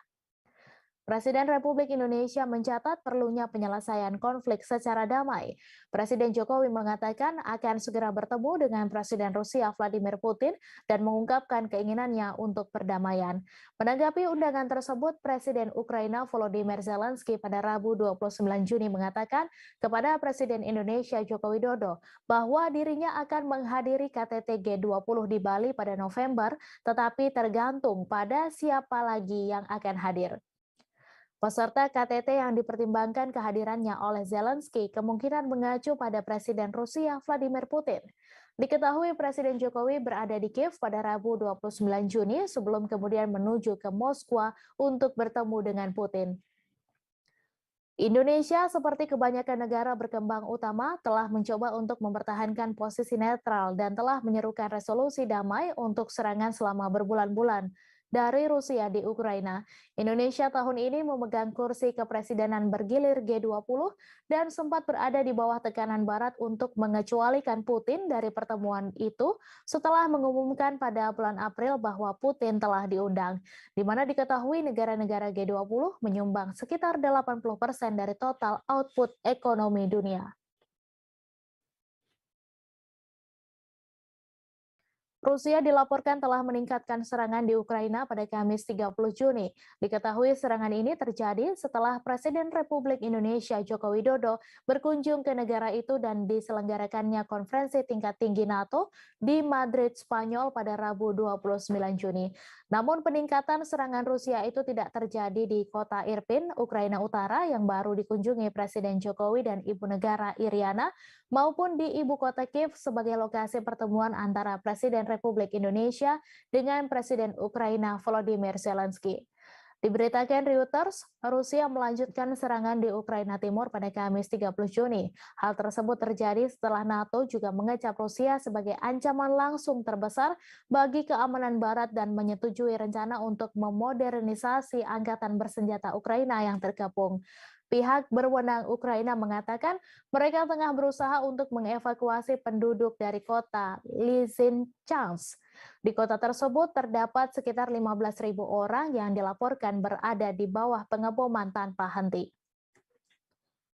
Presiden Republik Indonesia mencatat perlunya penyelesaian konflik secara damai. Presiden Jokowi mengatakan akan segera bertemu dengan Presiden Rusia Vladimir Putin dan mengungkapkan keinginannya untuk perdamaian. Menanggapi undangan tersebut, Presiden Ukraina Volodymyr Zelensky pada Rabu 29 Juni mengatakan kepada Presiden Indonesia Joko Widodo bahwa dirinya akan menghadiri KTT G20 di Bali pada November, tetapi tergantung pada siapa lagi yang akan hadir. Peserta KTT yang dipertimbangkan kehadirannya oleh Zelensky kemungkinan mengacu pada Presiden Rusia Vladimir Putin. Diketahui Presiden Jokowi berada di Kiev pada Rabu 29 Juni sebelum kemudian menuju ke Moskwa untuk bertemu dengan Putin. Indonesia seperti kebanyakan negara berkembang utama telah mencoba untuk mempertahankan posisi netral dan telah menyerukan resolusi damai untuk serangan selama berbulan-bulan dari Rusia di Ukraina. Indonesia tahun ini memegang kursi kepresidenan bergilir G20 dan sempat berada di bawah tekanan Barat untuk mengecualikan Putin dari pertemuan itu setelah mengumumkan pada bulan April bahwa Putin telah diundang, di mana diketahui negara-negara G20 menyumbang sekitar 80% dari total output ekonomi dunia. Rusia dilaporkan telah meningkatkan serangan di Ukraina pada Kamis 30 Juni. Diketahui serangan ini terjadi setelah Presiden Republik Indonesia Joko Widodo berkunjung ke negara itu dan diselenggarakannya konferensi tingkat tinggi NATO di Madrid, Spanyol pada Rabu 29 Juni. Namun peningkatan serangan Rusia itu tidak terjadi di kota Irpin, Ukraina Utara yang baru dikunjungi Presiden Jokowi dan Ibu Negara Iriana, maupun di ibu kota Kiev sebagai lokasi pertemuan antara Presiden Republik Indonesia dengan Presiden Ukraina Volodymyr Zelensky. Diberitakan Reuters, Rusia melanjutkan serangan di Ukraina Timur pada Kamis 30 Juni. Hal tersebut terjadi setelah NATO juga mengecap Rusia sebagai ancaman langsung terbesar bagi keamanan Barat dan menyetujui rencana untuk memodernisasi angkatan bersenjata Ukraina yang tergabung. Pihak berwenang Ukraina mengatakan mereka tengah berusaha untuk mengevakuasi penduduk dari kota Lysychansk. Di kota tersebut terdapat sekitar 15.000 orang yang dilaporkan berada di bawah pengeboman tanpa henti.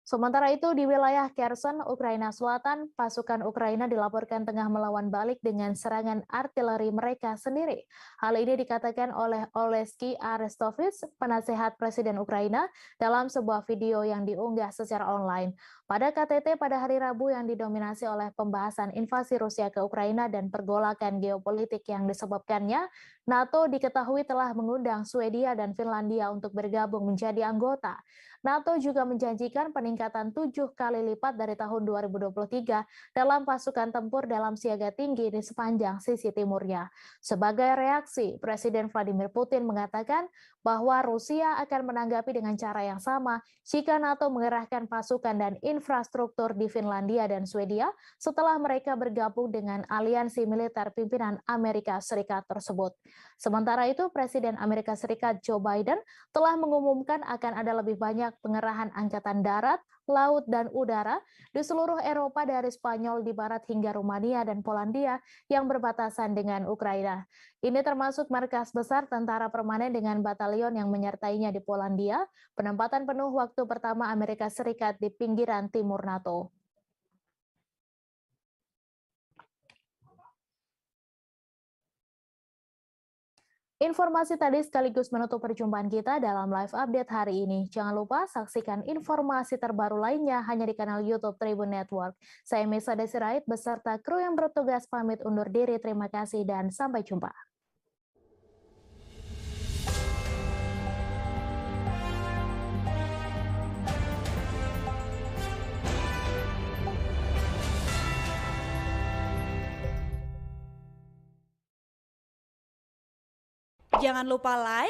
Sementara itu, di wilayah Kherson, Ukraina Selatan, pasukan Ukraina dilaporkan tengah melawan balik dengan serangan artileri mereka sendiri. Hal ini dikatakan oleh Oleksiy Arestovich, penasehat Presiden Ukraina, dalam sebuah video yang diunggah secara online. Pada KTT pada hari Rabu yang didominasi oleh pembahasan invasi Rusia ke Ukraina dan pergolakan geopolitik yang disebabkannya, NATO diketahui telah mengundang Swedia dan Finlandia untuk bergabung menjadi anggota. NATO juga menjanjikan peningkatan 7 kali lipat dari tahun 2023 dalam pasukan tempur dalam siaga tinggi di sepanjang sisi timurnya. Sebagai reaksi, Presiden Vladimir Putin mengatakan bahwa Rusia akan menanggapi dengan cara yang sama jika NATO mengerahkan pasukan dan infrastruktur di Finlandia dan Swedia setelah mereka bergabung dengan aliansi militer pimpinan Amerika Serikat tersebut. Sementara itu, Presiden Amerika Serikat Joe Biden telah mengumumkan akan ada lebih banyak pengerahan angkatan darat, laut, dan udara di seluruh Eropa dari Spanyol di barat hingga Rumania dan Polandia yang berbatasan dengan Ukraina. Ini termasuk markas besar tentara permanen dengan batalion yang menyertainya di Polandia, penempatan penuh waktu pertama Amerika Serikat di pinggiran timur NATO. Informasi tadi sekaligus menutup perjumpaan kita dalam live update hari ini. Jangan lupa saksikan informasi terbaru lainnya hanya di kanal YouTube Tribun Network. Saya Mesa Desirait beserta kru yang bertugas pamit undur diri. Terima kasih dan sampai jumpa. Jangan lupa like,